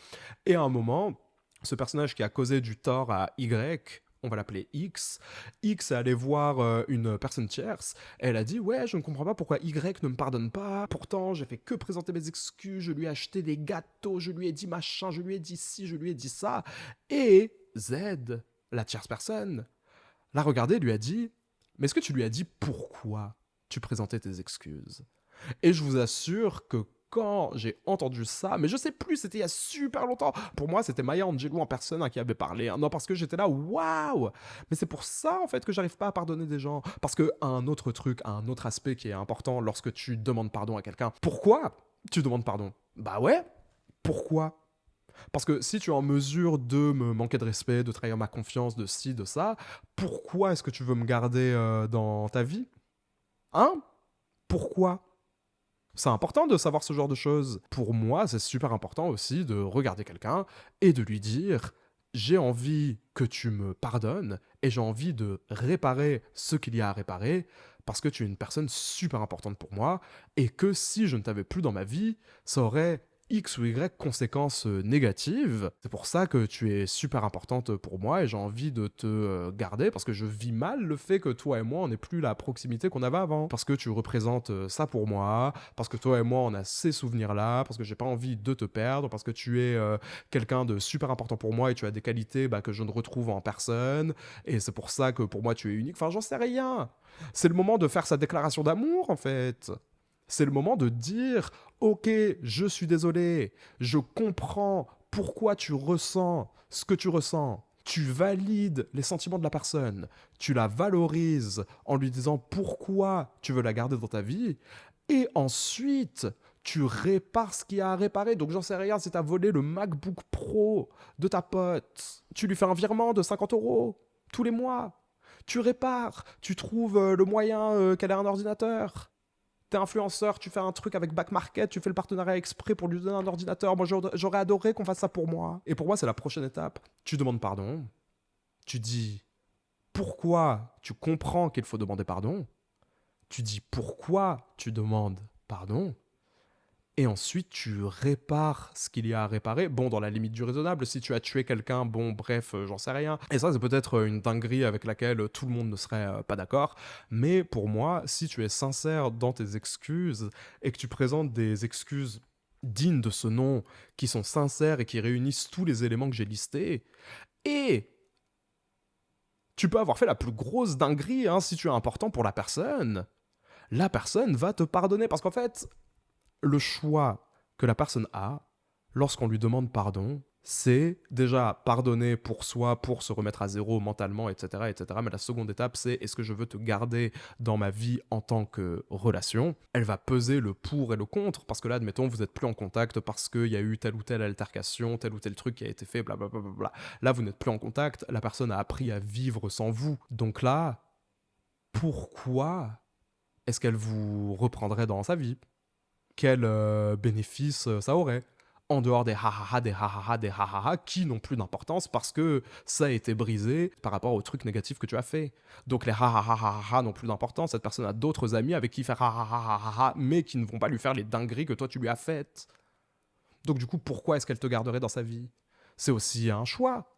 Et à un moment, ce personnage qui a causé du tort à Y, on va l'appeler X, X est allé voir une personne tierce, elle a dit ouais, je ne comprends pas pourquoi Y ne me pardonne pas, pourtant j'ai fait que présenter mes excuses, je lui ai acheté des gâteaux, je lui ai dit machin, je lui ai dit ci, je lui ai dit ça, et Z, la tierce personne, l'a regardé et lui a dit mais est-ce que tu lui as dit pourquoi tu présentais tes excuses? Et je vous assure que quand j'ai entendu ça, mais je sais plus, c'était il y a super longtemps. Pour moi, c'était Maya Angelou en personne qui avait parlé. Hein. Non, parce que j'étais là, waouh! Mais c'est pour ça, en fait, que j'arrive pas à pardonner des gens. Parce que un autre truc, un autre aspect qui est important lorsque tu demandes pardon à quelqu'un, pourquoi tu demandes pardon? Bah ouais, pourquoi? Parce que si tu es en mesure de me manquer de respect, de trahir ma confiance, de ci, de ça, pourquoi est-ce que tu veux me garder dans ta vie? Hein? Pourquoi? C'est important de savoir ce genre de choses. Pour moi, c'est super important aussi de regarder quelqu'un et de lui dire j'ai envie que tu me pardonnes et j'ai envie de réparer ce qu'il y a à réparer parce que tu es une personne super importante pour moi et que si je ne t'avais plus dans ma vie, ça aurait X ou Y conséquences négatives. C'est pour ça que tu es super importante pour moi et j'ai envie de te garder parce que je vis mal le fait que toi et moi, on n'ait plus la proximité qu'on avait avant. Parce que tu représentes ça pour moi, parce que toi et moi, on a ces souvenirs-là, parce que j'ai pas envie de te perdre, parce que tu es quelqu'un de super important pour moi et tu as des qualités bah, que je ne retrouve en personne. Et c'est pour ça que pour moi, tu es unique. Enfin, j'en sais rien. C'est le moment de faire sa déclaration d'amour, en fait. C'est le moment de dire ok, je suis désolé, je comprends pourquoi tu ressens ce que tu ressens. Tu valides les sentiments de la personne, tu la valorises en lui disant pourquoi tu veux la garder dans ta vie, et ensuite tu répares ce qu'il y a à réparer. Donc j'en sais rien, si tu as volé le MacBook Pro de ta pote, tu lui fais un virement de 50 euros tous les mois. Tu répares, tu trouves le moyen qu'elle ait un ordinateur. T'es influenceur, tu fais un truc avec Back Market, tu fais le partenariat exprès pour lui donner un ordinateur. Moi, j'aurais adoré qu'on fasse ça pour moi. Et pour moi, c'est la prochaine étape. Tu demandes pardon. Tu dis pourquoi tu comprends qu'il faut demander pardon. Tu dis pourquoi tu demandes pardon. Et ensuite, tu répares ce qu'il y a à réparer. Bon, dans la limite du raisonnable, si tu as tué quelqu'un, bon, bref, j'en sais rien. Et ça, c'est peut-être une dinguerie avec laquelle tout le monde ne serait pas d'accord. Mais pour moi, si tu es sincère dans tes excuses et que tu présentes des excuses dignes de ce nom, qui sont sincères et qui réunissent tous les éléments que j'ai listés. Et tu peux avoir fait la plus grosse dinguerie, hein, si tu es important pour la personne va te pardonner. Parce qu'en fait, le choix que la personne a lorsqu'on lui demande pardon, c'est déjà pardonner pour soi, pour se remettre à zéro mentalement, etc., etc. Mais la seconde étape, c'est est-ce que je veux te garder dans ma vie en tant que relation? Elle va peser le pour et le contre, parce que là, admettons, vous n'êtes plus en contact parce qu'il y a eu telle ou telle altercation, tel ou tel truc qui a été fait, blablabla. Bla, bla, bla. Là, vous n'êtes plus en contact, la personne a appris à vivre sans vous. Donc là, pourquoi est-ce qu'elle vous reprendrait dans sa vie? Quel bénéfice ça aurait? En dehors des ha-ha-ha, des ha-ha-ha, des ha-ha-ha, qui n'ont plus d'importance parce que ça a été brisé par rapport au truc négatif que tu as fait. Donc les ha-ha-ha, ha-ha-ha n'ont plus d'importance. Cette personne a d'autres amis avec qui faire ha-ha-ha, ha-ha-ha, mais qui ne vont pas lui faire les dingueries que toi tu lui as faites. Donc du coup, pourquoi est-ce qu'elle te garderait dans sa vie? C'est aussi un choix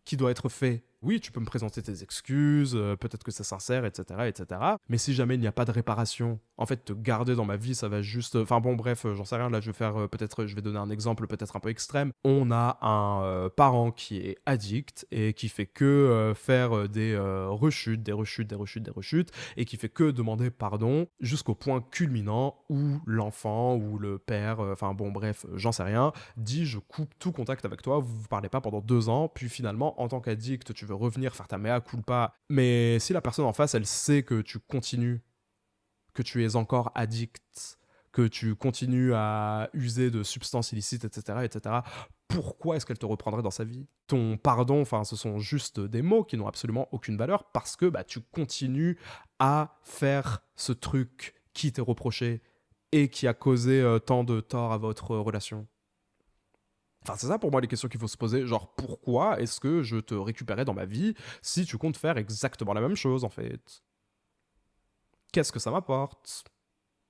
qui doit être fait. Oui, tu peux me présenter tes excuses, peut-être que c'est sincère, etc., etc. Mais si jamais il n'y a pas de réparation, en fait, te garder dans ma vie, ça va juste... Enfin bon, bref, j'en sais rien. Là, je vais faire peut-être... Je vais donner un exemple peut-être un peu extrême. On a un parent qui est addict et qui fait que faire des rechutes, des rechutes, des rechutes, des rechutes, et qui fait que demander pardon jusqu'au point culminant où l'enfant ou le père, enfin bon, bref, j'en sais rien, dit je coupe tout contact avec toi, vous vous parlez pas pendant 2 ans, puis finalement, en tant qu'addict, tu veux revenir faire ta mea culpa, mais si la personne en face, elle sait que tu continues, que tu es encore addict, que tu continues à user de substances illicites, etc., etc., pourquoi est-ce qu'elle te reprendrait dans sa vie? Ton pardon, enfin, ce sont juste des mots qui n'ont absolument aucune valeur parce que bah, tu continues à faire ce truc qui t'est reproché et qui a causé tant de tort à votre relation. Enfin, c'est ça pour moi les questions qu'il faut se poser. Genre, pourquoi est-ce que je te récupérais dans ma vie si tu comptes faire exactement la même chose, en fait? Qu'est-ce que ça m'apporte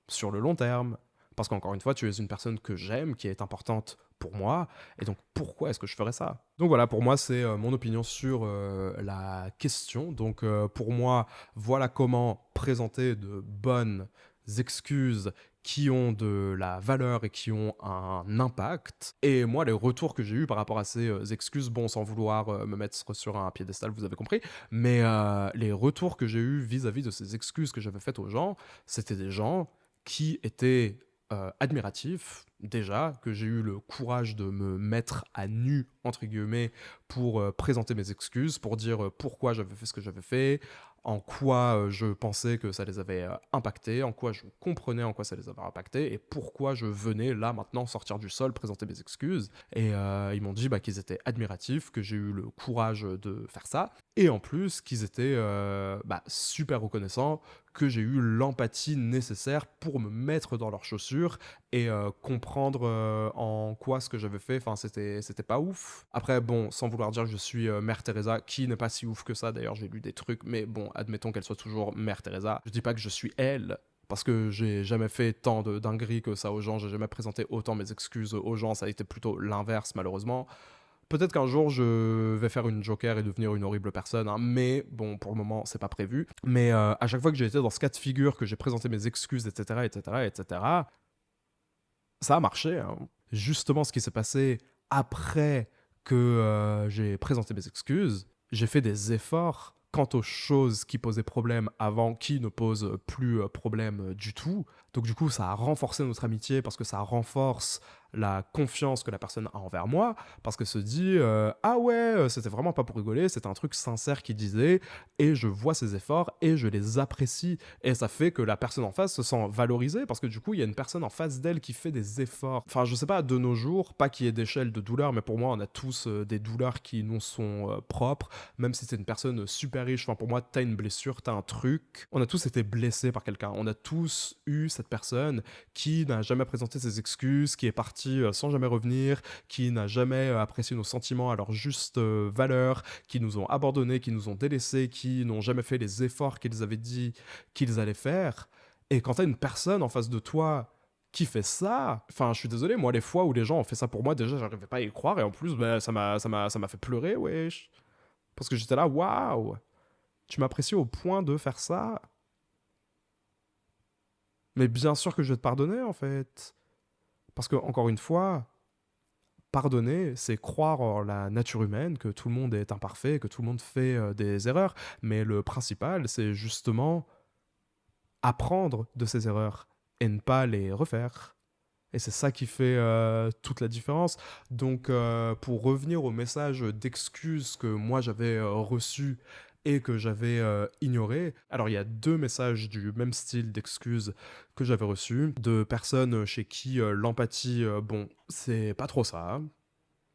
sur le long terme? Parce qu'encore une fois, tu es une personne que j'aime, qui est importante pour moi, et donc pourquoi est-ce que je ferais ça? Donc voilà, pour moi, c'est mon opinion sur la question. Donc pour moi, voilà comment présenter de bonnes excuses qui ont de la valeur et qui ont un impact. Et moi, les retours que j'ai eus par rapport à ces excuses, bon, sans vouloir me mettre sur un piédestal, vous avez compris, mais les retours que j'ai eus vis-à-vis de ces excuses que j'avais faites aux gens, c'était des gens qui étaient admiratifs, déjà, que j'ai eu le courage de me mettre à nu, entre guillemets, pour présenter mes excuses, pour dire pourquoi j'avais fait ce que j'avais fait, en quoi je pensais que ça les avait impactés, en quoi je comprenais en quoi ça les avait impactés, et pourquoi je venais là maintenant sortir du sol, présenter mes excuses. Et ils m'ont dit bah, qu'ils étaient admiratifs, que j'ai eu le courage de faire ça, et en plus qu'ils étaient bah, super reconnaissants, que j'ai eu l'empathie nécessaire pour me mettre dans leurs chaussures et comprendre en quoi ce que j'avais fait, enfin c'était pas ouf. Après bon, sans vouloir dire que je suis Mère Teresa, qui n'est pas si ouf que ça, d'ailleurs j'ai lu des trucs, mais bon, admettons qu'elle soit toujours Mère Teresa, je dis pas que je suis elle, parce que j'ai jamais fait tant de dingueries que ça aux gens, j'ai jamais présenté autant mes excuses aux gens, ça a été plutôt l'inverse malheureusement. Peut-être qu'un jour je vais faire une Joker et devenir une horrible personne, hein, mais bon, pour le moment, c'est pas prévu. Mais à chaque fois que j'ai été dans ce cas de figure, que j'ai présenté mes excuses, etc., etc., etc., ça a marché, hein. Justement, ce qui s'est passé après que j'ai présenté mes excuses, j'ai fait des efforts quant aux choses qui posaient problème avant, qui ne posent plus problème du tout. Donc du coup, ça a renforcé notre amitié parce que ça renforce la confiance que la personne a envers moi, parce qu'elle se dit ah ouais, c'était vraiment pas pour rigoler, c'était un truc sincère qu'il disait, et je vois ses efforts et je les apprécie, et ça fait que la personne en face se sent valorisée, parce que du coup il y a une personne en face d'elle qui fait des efforts. Enfin je sais pas, de nos jours, pas qu'il y ait d'échelle de douleur, mais pour moi on a tous des douleurs qui nous sont propres, même si c'est une personne super riche. Enfin pour moi, t'as une blessure, t'as un truc, on a tous été blessés par quelqu'un, on a tous eu cette personne qui n'a jamais présenté ses excuses, qui est partie sans jamais revenir, qui n'a jamais apprécié nos sentiments à leur juste valeur, qui nous ont abandonnés, qui nous ont délaissés, qui n'ont jamais fait les efforts qu'ils avaient dit qu'ils allaient faire. Et quand t'as une personne en face de toi qui fait ça, enfin je suis désolé, moi les fois où les gens ont fait ça pour moi, déjà j'arrivais pas à y croire, et en plus bah, ça m'a fait pleurer, wesh. Parce que j'étais là, waouh, tu m'apprécies au point de faire ça? Mais bien sûr que je vais te pardonner en fait. Parce que, encore une fois, pardonner, c'est croire en la nature humaine, que tout le monde est imparfait, que tout le monde fait des erreurs. Mais le principal, c'est justement apprendre de ses erreurs et ne pas les refaire. Et c'est ça qui fait toute la différence. Donc, pour revenir au message d'excuses que moi j'avais reçu et que j'avais ignoré, alors il y a deux messages du même style d'excuses que j'avais reçus, de personnes chez qui l'empathie, bon, c'est pas trop ça, hein.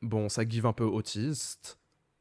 Bon, ça give un peu autiste,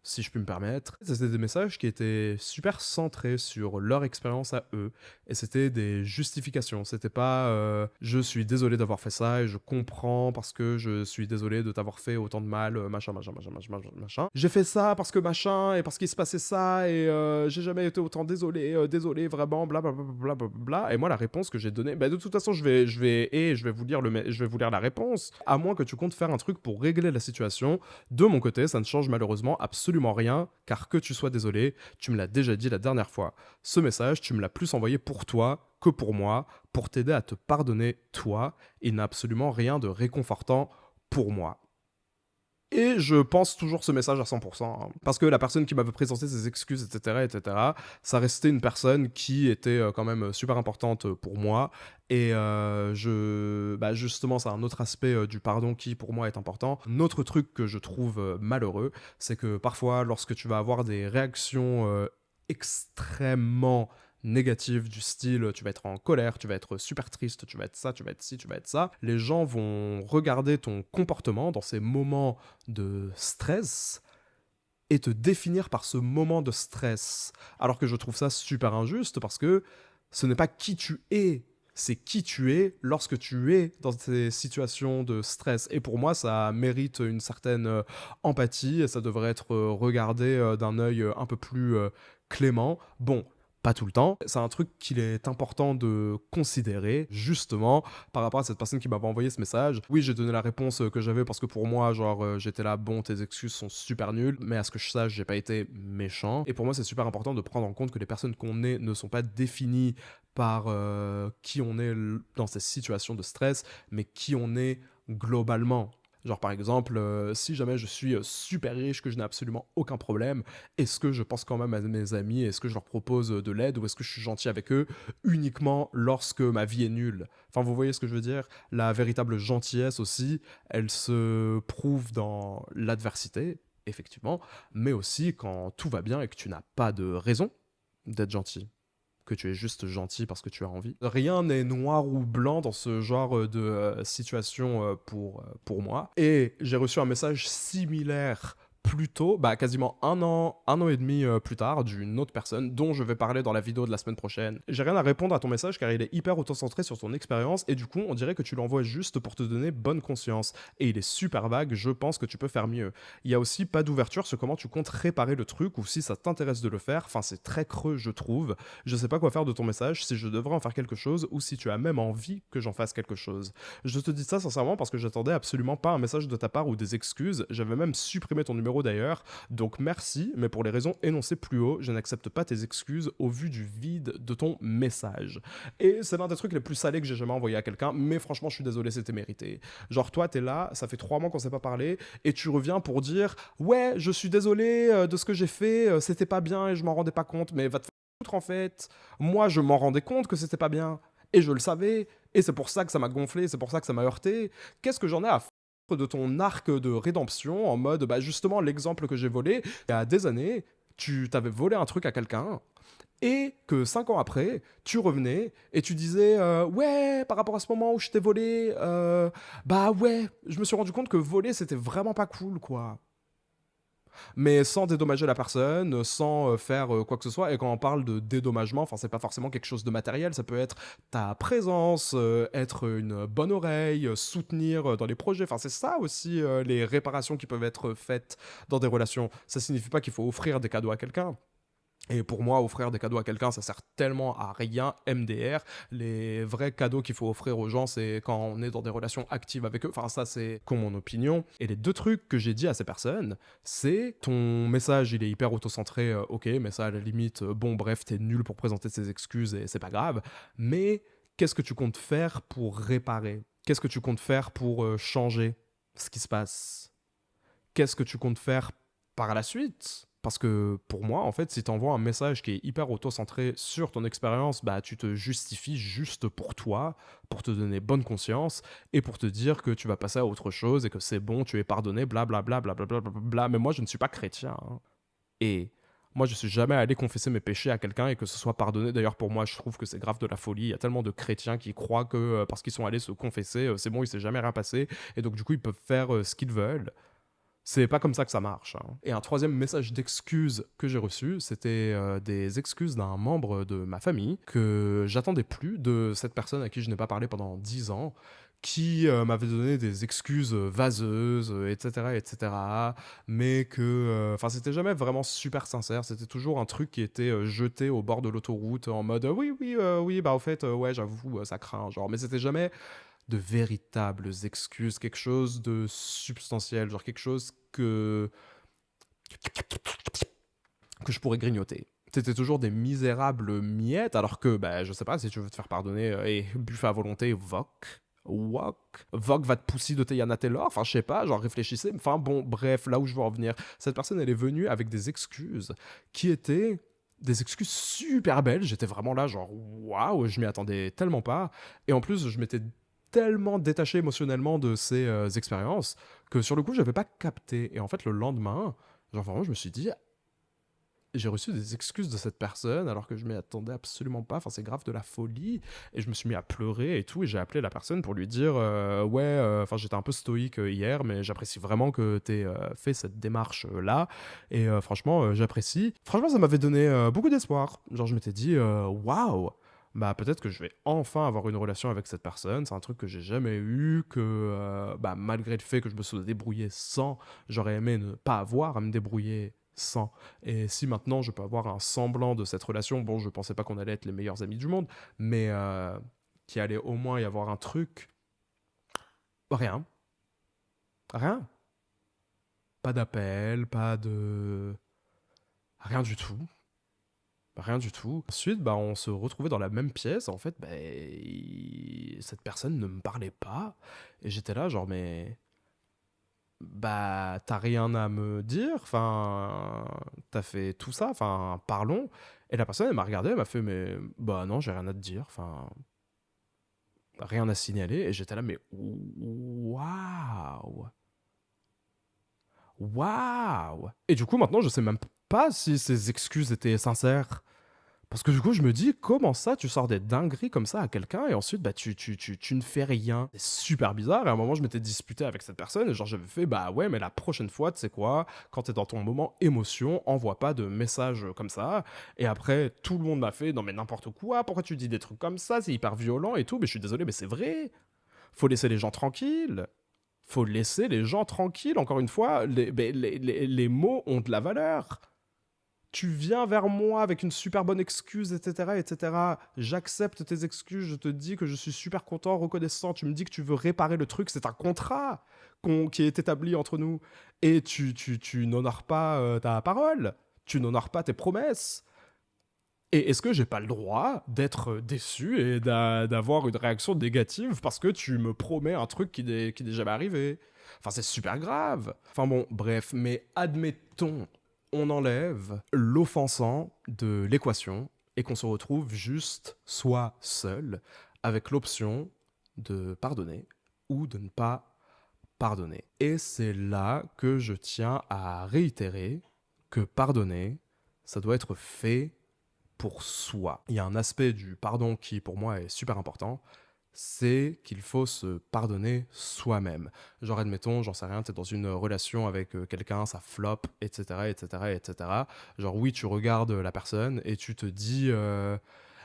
si je puis me permettre. C'était des messages qui étaient super centrés sur leur expérience à eux. Et c'était des justifications. C'était pas je suis désolé d'avoir fait ça et je comprends parce que je suis désolé de t'avoir fait autant de mal, machin, machin, machin, machin, machin, machin. J'ai fait ça parce que machin et parce qu'il se passait ça et j'ai jamais été autant désolé, désolé vraiment, blablabla. Bla, bla, bla, bla. Et moi, la réponse que j'ai donnée, bah, de toute façon, je vais vous lire je vais vous lire la réponse. À moins que tu comptes faire un truc pour régler la situation. De mon côté, ça ne change malheureusement absolument rien, car que tu sois désolé, tu me l'as déjà dit la dernière fois. Ce message, tu me l'as plus envoyé pour toi que pour moi, pour t'aider à te pardonner toi. Il n'a absolument rien de réconfortant pour moi. Et je pense toujours ce message à 100%, hein. Parce que la personne qui m'avait présenté ses excuses, etc., etc., ça restait une personne qui était quand même super importante pour moi. Et bah justement, c'est un autre aspect du pardon qui, pour moi, est important. Un autre truc que je trouve malheureux, c'est que parfois, lorsque tu vas avoir des réactions extrêmement négatives du style tu vas être en colère, tu vas être super triste, tu vas être ça, tu vas être ci, tu vas être ça, les gens vont regarder ton comportement dans ces moments de stress et te définir par ce moment de stress. Alors que je trouve ça super injuste parce que ce n'est pas qui tu es, c'est qui tu es lorsque tu es dans ces situations de stress. Et pour moi, ça mérite une certaine empathie et ça devrait être regardé d'un œil un peu plus clément. Bon, pas tout le temps. C'est un truc qu'il est important de considérer, justement, par rapport à cette personne qui m'avait envoyé ce message. Oui, j'ai donné la réponse que j'avais parce que pour moi, genre, j'étais là, bon, tes excuses sont super nulles, mais à ce que je sache, j'ai pas été méchant. Et pour moi, c'est super important de prendre en compte que les personnes qu'on est ne sont pas définies par qui on est dans ces situations de stress, mais qui on est globalement. Genre par exemple, si jamais je suis super riche, que je n'ai absolument aucun problème, est-ce que je pense quand même à mes amis, est-ce que je leur propose de l'aide ou est-ce que je suis gentil avec eux uniquement lorsque ma vie est nulle? Enfin, vous voyez ce que je veux dire? La véritable gentillesse aussi, elle se prouve dans l'adversité, effectivement, mais aussi quand tout va bien et que tu n'as pas de raison d'être gentil, que tu es juste gentil parce que tu as envie. Rien n'est noir ou blanc dans ce genre de situation pour moi. Et j'ai reçu un message similaire plus tôt, bah quasiment un an et demi plus tard, d'une autre personne dont je vais parler dans la vidéo de la semaine prochaine. J'ai rien à répondre à ton message car il est hyper auto-centré sur ton expérience et du coup on dirait que tu l'envoies juste pour te donner bonne conscience. Et il est super vague, je pense que tu peux faire mieux. Il y a aussi pas d'ouverture sur comment tu comptes réparer le truc ou si ça t'intéresse de le faire, enfin c'est très creux je trouve. Je sais pas quoi faire de ton message, si je devrais en faire quelque chose ou si tu as même envie que j'en fasse quelque chose. Je te dis ça sincèrement parce que j'attendais absolument pas un message de ta part ou des excuses, j'avais même supprimé ton numéro d'ailleurs, donc merci, mais pour les raisons énoncées plus haut, je n'accepte pas tes excuses au vu du vide de ton message. Et c'est l'un des trucs les plus salés que j'ai jamais envoyé à quelqu'un, mais franchement je suis désolé, c'était mérité. Genre toi t'es là, ça fait 3 mois qu'on s'est pas parlé, et tu reviens pour dire ouais je suis désolé de ce que j'ai fait, c'était pas bien et je m'en rendais pas compte, mais va te en fait. Moi, je m'en rendais compte que c'était pas bien. Et je le savais. Et c'est pour ça que ça m'a gonflé, c'est pour ça que ça m'a heurté. Qu'est-ce que j'en ai à foutre de ton arc de rédemption en mode, bah justement, l'exemple que j'ai volé, il y a des années, tu t'avais volé un truc à quelqu'un. Et que 5 ans après, tu revenais et tu disais ouais, par rapport à ce moment où je t'ai volé, bah ouais, je me suis rendu compte que voler c'était vraiment pas cool quoi, mais sans dédommager la personne, sans faire quoi que ce soit. Et quand on parle de dédommagement, enfin, c'est pas forcément quelque chose de matériel, ça peut être ta présence, être une bonne oreille, soutenir dans les projets. Enfin, c'est ça aussi les réparations qui peuvent être faites dans des relations. Ça signifie pas qu'il faut offrir des cadeaux à quelqu'un. Et pour moi, offrir des cadeaux à quelqu'un, ça sert tellement à rien, MDR. Les vrais cadeaux qu'il faut offrir aux gens, c'est quand on est dans des relations actives avec eux. Enfin, ça, c'est comme mon opinion. Et les deux trucs que j'ai dit à ces personnes, c'est ton message, il est hyper auto-centré, ok, mais ça, à la limite, bon, bref, t'es nul pour présenter ses excuses et c'est pas grave. Mais qu'est-ce que tu comptes faire pour réparer? Qu'est-ce que tu comptes faire pour changer ce qui se passe? Qu'est-ce que tu comptes faire par la suite? Parce que pour moi, en fait, si tu envoies un message qui est hyper auto-centré sur ton expérience, bah tu te justifies juste pour toi, pour te donner bonne conscience et pour te dire que tu vas passer à autre chose et que c'est bon, tu es pardonné, blablabla, blablabla, blablabla. Mais moi, je ne suis pas chrétien, hein. Et moi, je suis jamais allé confesser mes péchés à quelqu'un et que ce soit pardonné. D'ailleurs, pour moi, je trouve que c'est grave de la folie. Il y a tellement de chrétiens qui croient que parce qu'ils sont allés se confesser, c'est bon, il s'est jamais rien passé. Et donc, du coup, ils peuvent faire ce qu'ils veulent. C'est pas comme ça que ça marche, hein. Et un troisième message d'excuse que j'ai reçu, c'était des excuses d'un membre de ma famille que j'attendais plus de cette personne à qui je n'ai pas parlé pendant 10 ans, qui m'avait donné des excuses vaseuses, etc., etc., mais que, enfin, c'était jamais vraiment super sincère, c'était toujours un truc qui était jeté au bord de l'autoroute en mode oui, oui, oui, bah, au fait, ouais, j'avoue, ça craint, genre, mais c'était jamais de véritables excuses, quelque chose de substantiel, genre quelque chose que je pourrais grignoter. C'était toujours des misérables miettes, alors que, bah, je sais pas, si tu veux te faire pardonner et buffer à volonté, Wok. Vok va te pousser de tes Yana Taylor. Enfin, je sais pas, genre réfléchissez. Enfin, bon, bref, là où je veux en venir. Cette personne, elle est venue avec des excuses qui étaient des excuses super belles. J'étais vraiment là, genre, waouh, je m'y attendais tellement pas. Et en plus, je m'étais tellement détaché émotionnellement de ces expériences que sur le coup, j'avais pas capté. Et en fait, le lendemain, genre vraiment, je me suis dit, j'ai reçu des excuses de cette personne alors que je m'y attendais absolument pas. Enfin, c'est grave de la folie. Et je me suis mis à pleurer et tout. Et j'ai appelé la personne pour lui dire ouais, enfin, j'étais un peu stoïque hier, mais j'apprécie vraiment que tu aies fait cette démarche là. Et franchement, j'apprécie. Franchement, ça m'avait donné beaucoup d'espoir. Genre, je m'étais dit waouh! Bah, peut-être que je vais enfin avoir une relation avec cette personne. C'est un truc que j'ai jamais eu, que bah, malgré le fait que je me sois débrouillé sans, j'aurais aimé ne pas avoir à me débrouiller sans. Et si maintenant je peux avoir un semblant de cette relation, bon, je pensais pas qu'on allait être les meilleurs amis du monde, mais qu'il allait au moins y avoir un truc. Rien. Rien. Pas d'appel, pas de. Rien du tout. Rien du tout. Ensuite, bah, on se retrouvait dans la même pièce. En fait, bah, cette personne ne me parlait pas. Et j'étais là, genre, mais bah, t'as rien à me dire, enfin, t'as fait tout ça, enfin, parlons. Et la personne, elle m'a regardé, elle m'a fait, mais bah non, j'ai rien à te dire, enfin, rien à signaler. Et j'étais là, mais waouh, waouh. Et du coup, maintenant, je sais même pas si ces excuses étaient sincères. Parce que du coup, je me dis, comment ça, tu sors des dingueries comme ça à quelqu'un et ensuite, bah, tu ne fais rien. C'est super bizarre. Et à un moment, je m'étais disputé avec cette personne et genre, j'avais fait, bah ouais, mais la prochaine fois, tu sais quoi, quand t'es dans ton moment émotion, envoie pas de messages comme ça. Et après, tout le monde m'a fait, non mais n'importe quoi, pourquoi tu dis des trucs comme ça, c'est hyper violent et tout. Mais je suis désolé, mais c'est vrai. Faut laisser les gens tranquilles. Faut laisser les gens tranquilles. Encore une fois, les mots ont de la valeur. Tu viens vers moi avec une super bonne excuse, etc., etc. J'accepte tes excuses, je te dis que je suis super content, reconnaissant. Tu me dis que tu veux réparer le truc, c'est un contrat qui est établi entre nous. Et tu n'honores pas ta parole, tu n'honores pas tes promesses. Et est-ce que j'ai pas le droit d'être déçu et d'avoir une réaction négative parce que tu me promets un truc qui n'est jamais arrivé? Enfin, c'est super grave. Enfin bon, bref, mais admettons, on enlève l'offensant de l'équation et qu'on se retrouve juste soit seul avec l'option de pardonner ou de ne pas pardonner. Et c'est là que je tiens à réitérer que pardonner, ça doit être fait pour soi. Il y a un aspect du pardon qui, pour moi, est super important, c'est qu'il faut se pardonner soi-même. Genre, admettons, j'en sais rien, t'es dans une relation avec quelqu'un, ça floppe, etc., etc., etc. Genre, oui, tu regardes la personne et tu te dis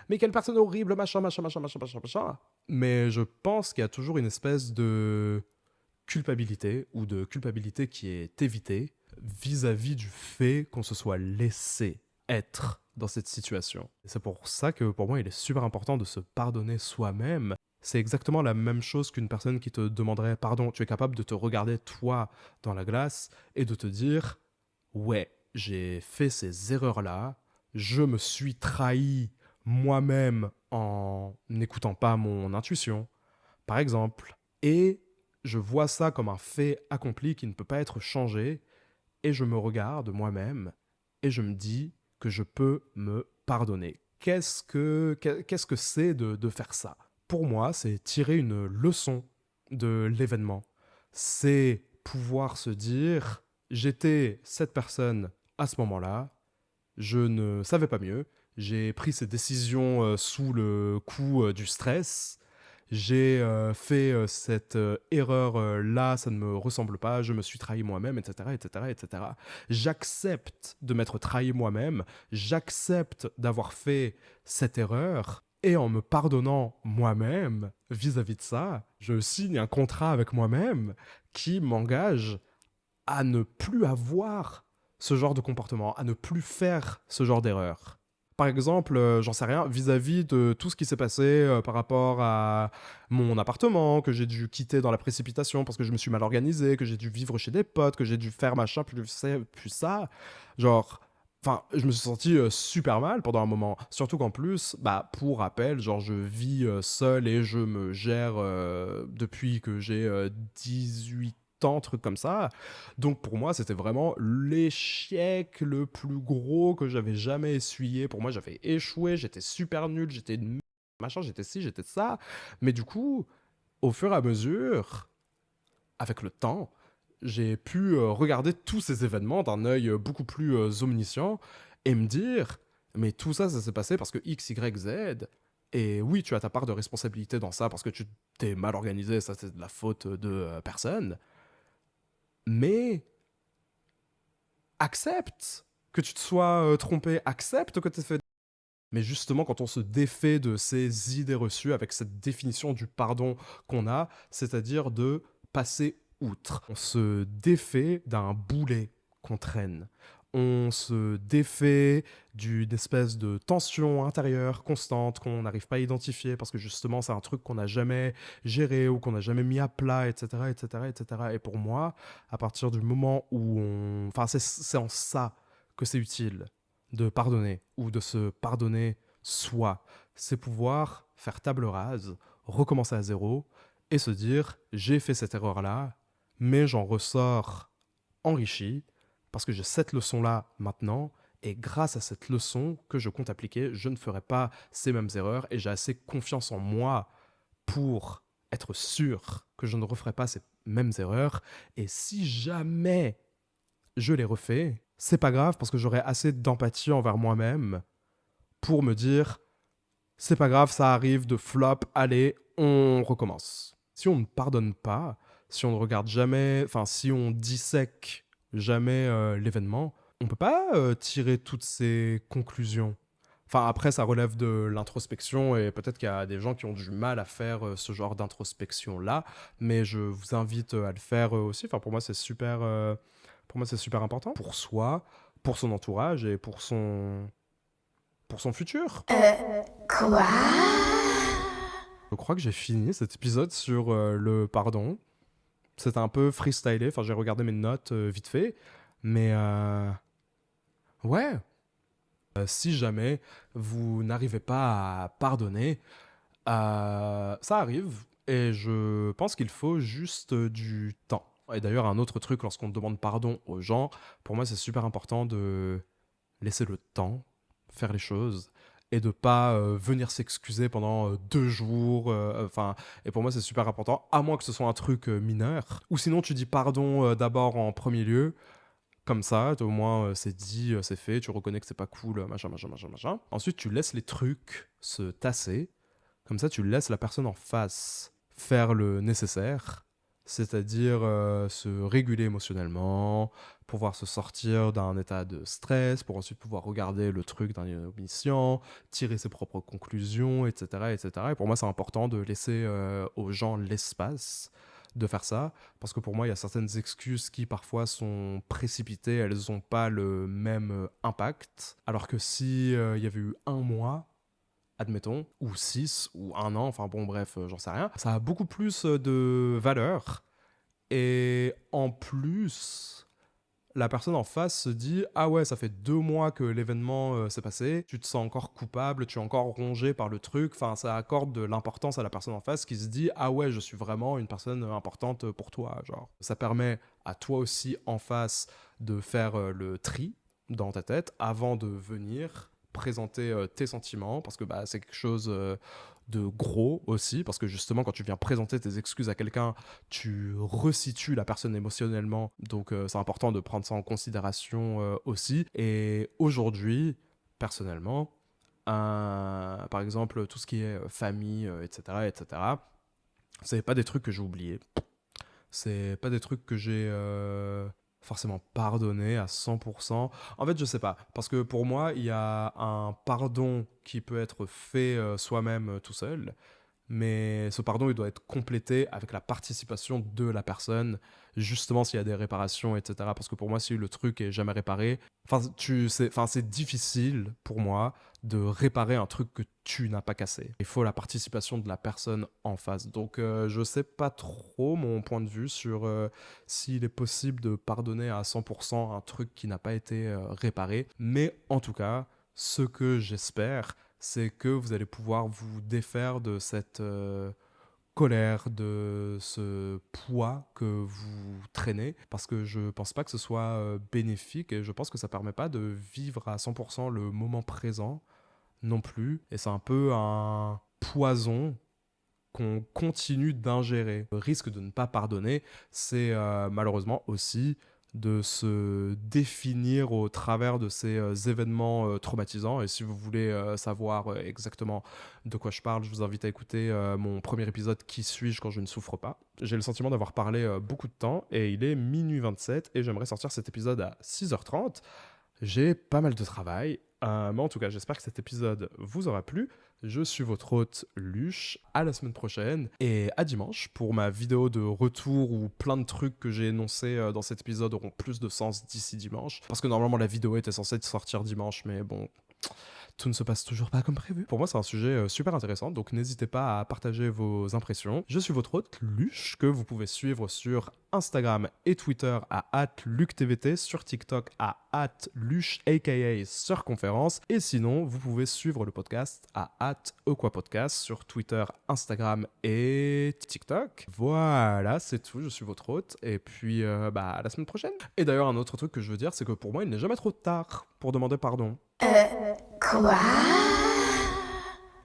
mais quelle personne horrible, machin, machin, machin, machin, machin, machin. Mais je pense qu'il y a toujours une espèce de culpabilité ou de culpabilité qui est évitée vis-à-vis du fait qu'on se soit laissé être dans cette situation. Et c'est pour ça que pour moi, il est super important de se pardonner soi-même. C'est exactement la même chose qu'une personne qui te demanderait pardon. Tu es capable de te regarder toi dans la glace et de te dire ouais, j'ai fait ces erreurs-là, je me suis trahi moi-même en n'écoutant pas mon intuition, par exemple. Et je vois ça comme un fait accompli qui ne peut pas être changé. Et je me regarde moi-même et je me dis que je peux me pardonner. Qu'est-ce que c'est de faire ça? Pour moi, c'est tirer une leçon de l'événement. C'est pouvoir se dire, j'étais cette personne à ce moment-là, je ne savais pas mieux, j'ai pris ces décisions sous le coup du stress, j'ai fait cette erreur là, ça ne me ressemble pas, je me suis trahi moi-même, etc., etc., etc. J'accepte de m'être trahi moi-même, j'accepte d'avoir fait cette erreur, et en me pardonnant moi-même vis-à-vis de ça, je signe un contrat avec moi-même qui m'engage à ne plus avoir ce genre de comportement, à ne plus faire ce genre d'erreur. Par exemple, j'en sais rien, vis-à-vis de tout ce qui s'est passé par rapport à mon appartement, que j'ai dû quitter dans la précipitation parce que je me suis mal organisé, que j'ai dû vivre chez des potes, que j'ai dû faire machin, plus ça. Genre, enfin, je me suis senti super mal pendant un moment. Surtout qu'en plus, bah, pour rappel, genre, je vis seul et je me gère depuis que j'ai 18 ans, truc comme ça. Donc pour moi, c'était vraiment l'échec le plus gros que j'avais jamais essuyé. Pour moi, j'avais échoué, j'étais super nul, j'étais machin, j'étais ci, j'étais ça. Mais du coup, au fur et à mesure, avec le temps, j'ai pu regarder tous ces événements d'un œil beaucoup plus omniscient et me dire, mais tout ça, ça s'est passé parce que X, Y, Z. Et oui, tu as ta part de responsabilité dans ça parce que tu t'es mal organisé, ça c'est de la faute de personne. Mais accepte que tu te sois trompé, accepte que tu aies fait. Mais justement, quand on se défait de ces idées reçues avec cette définition du pardon qu'on a, c'est-à-dire de passer outre, on se défait d'un boulet qu'on traîne. On se défait d'une espèce de tension intérieure constante qu'on n'arrive pas à identifier parce que justement c'est un truc qu'on n'a jamais géré ou qu'on n'a jamais mis à plat, etc., etc., etc. Et pour moi, à partir du moment où on... Enfin, c'est en ça que c'est utile de pardonner ou de se pardonner soi. C'est pouvoir faire table rase, recommencer à zéro et se dire j'ai fait cette erreur-là, mais j'en ressors enrichi parce que j'ai cette leçon-là maintenant et grâce à cette leçon que je compte appliquer, je ne ferai pas ces mêmes erreurs et j'ai assez confiance en moi pour être sûr que je ne referai pas ces mêmes erreurs. Et si jamais je les refais, c'est pas grave parce que j'aurai assez d'empathie envers moi-même pour me dire c'est pas grave, ça arrive de flop, allez, on recommence. Si on ne pardonne pas, si on ne regarde jamais, enfin si on dissèque jamais l'événement, on peut pas tirer toutes ces conclusions. Enfin après ça relève de l'introspection et peut-être qu'il y a des gens qui ont du mal à faire ce genre d'introspection là, mais je vous invite à le faire aussi. Enfin pour moi c'est super important pour soi, pour son entourage et pour son futur. Quoi? Je crois que j'ai fini cet épisode sur le pardon. C'était un peu freestylé, enfin j'ai regardé mes notes vite fait, mais ouais. Si jamais vous n'arrivez pas à pardonner, ça arrive, et je pense qu'il faut juste du temps. Et d'ailleurs, un autre truc, lorsqu'on demande pardon aux gens, pour moi c'est super important de laisser le temps faire les choses et de pas venir s'excuser pendant 2 jours. Enfin, et pour moi, c'est super important, à moins que ce soit un truc mineur. Ou sinon, tu dis pardon d'abord en premier lieu. Comme ça, au moins c'est dit, c'est fait, tu reconnais que c'est pas cool, machin, machin, machin, machin. Ensuite, tu laisses les trucs se tasser. Comme ça, tu laisses la personne en face faire le nécessaire, c'est-à-dire se réguler émotionnellement, pouvoir se sortir d'un état de stress, pour ensuite pouvoir regarder le truc d'un œil omniscient, tirer ses propres conclusions, etc., etc. Et pour moi, c'est important de laisser aux gens l'espace de faire ça, parce que pour moi, il y a certaines excuses qui parfois sont précipitées, elles n'ont pas le même impact, alors que si il y avait eu un mois, admettons, ou 6, ou un an, enfin bon bref, j'en sais rien, ça a beaucoup plus de valeur. Et en plus, la personne en face se dit « Ah ouais, ça fait 2 mois que l'événement s'est passé, tu te sens encore coupable, tu es encore rongé par le truc. » Enfin, ça accorde de l'importance à la personne en face qui se dit « Ah ouais, je suis vraiment une personne importante pour toi. » Genre, ça permet à toi aussi en face de faire le tri dans ta tête avant de venir présenter tes sentiments, parce que bah, c'est quelque chose de gros aussi, parce que justement quand tu viens présenter tes excuses à quelqu'un, tu resitues la personne émotionnellement, donc c'est important de prendre ça en considération aussi. Et aujourd'hui, personnellement, par exemple tout ce qui est famille, etc., etc., c'est pas des trucs que j'ai oubliés, c'est pas des trucs que j'ai forcément pardonné à 100%. En fait, je sais pas. Parce que pour moi, il y a un pardon qui peut être fait soi-même tout seul. Mais ce pardon, il doit être complété avec la participation de la personne, justement s'il y a des réparations, etc. Parce que pour moi, si le truc est jamais réparé, c'est difficile pour moi de réparer un truc que tu n'as pas cassé. Il faut la participation de la personne en face. Donc, je sais pas trop mon point de vue sur s'il est possible de pardonner à 100% un truc qui n'a pas été réparé. Mais en tout cas, ce que j'espère, c'est que vous allez pouvoir vous défaire de cette colère, de ce poids que vous traînez, parce que je pense pas que ce soit bénéfique et je pense que ça permet pas de vivre à 100% le moment présent non plus. Et c'est un peu un poison qu'on continue d'ingérer. Le risque de ne pas pardonner, c'est malheureusement aussi de se définir au travers de ces événements traumatisants. Et si vous voulez savoir exactement de quoi je parle, je vous invite à écouter mon premier épisode Qui suis-je quand je ne souffre pas. J'ai le sentiment d'avoir parlé beaucoup de temps et il est minuit 27 et j'aimerais sortir cet épisode à 6h30. J'ai pas mal de travail, mais en tout cas, j'espère que cet épisode vous aura plu. Je suis votre hôte Luche, à la semaine prochaine et à dimanche pour ma vidéo de retour où plein de trucs que j'ai énoncés dans cet épisode auront plus de sens d'ici dimanche. Parce que normalement la vidéo était censée sortir dimanche, mais bon, tout ne se passe toujours pas comme prévu. Pour moi, c'est un sujet super intéressant, donc n'hésitez pas à partager vos impressions. Je suis votre hôte Luche, que vous pouvez suivre sur Instagram et Twitter à @luctvt, sur TikTok à @luche aka Surconférence, et sinon vous pouvez suivre le podcast à @equapodcast sur Twitter, Instagram et TikTok. Voilà, c'est tout, je suis votre hôte, et puis à la semaine prochaine. Et d'ailleurs, un autre truc que je veux dire, c'est que pour moi, il n'est jamais trop tard pour demander pardon. Quoi?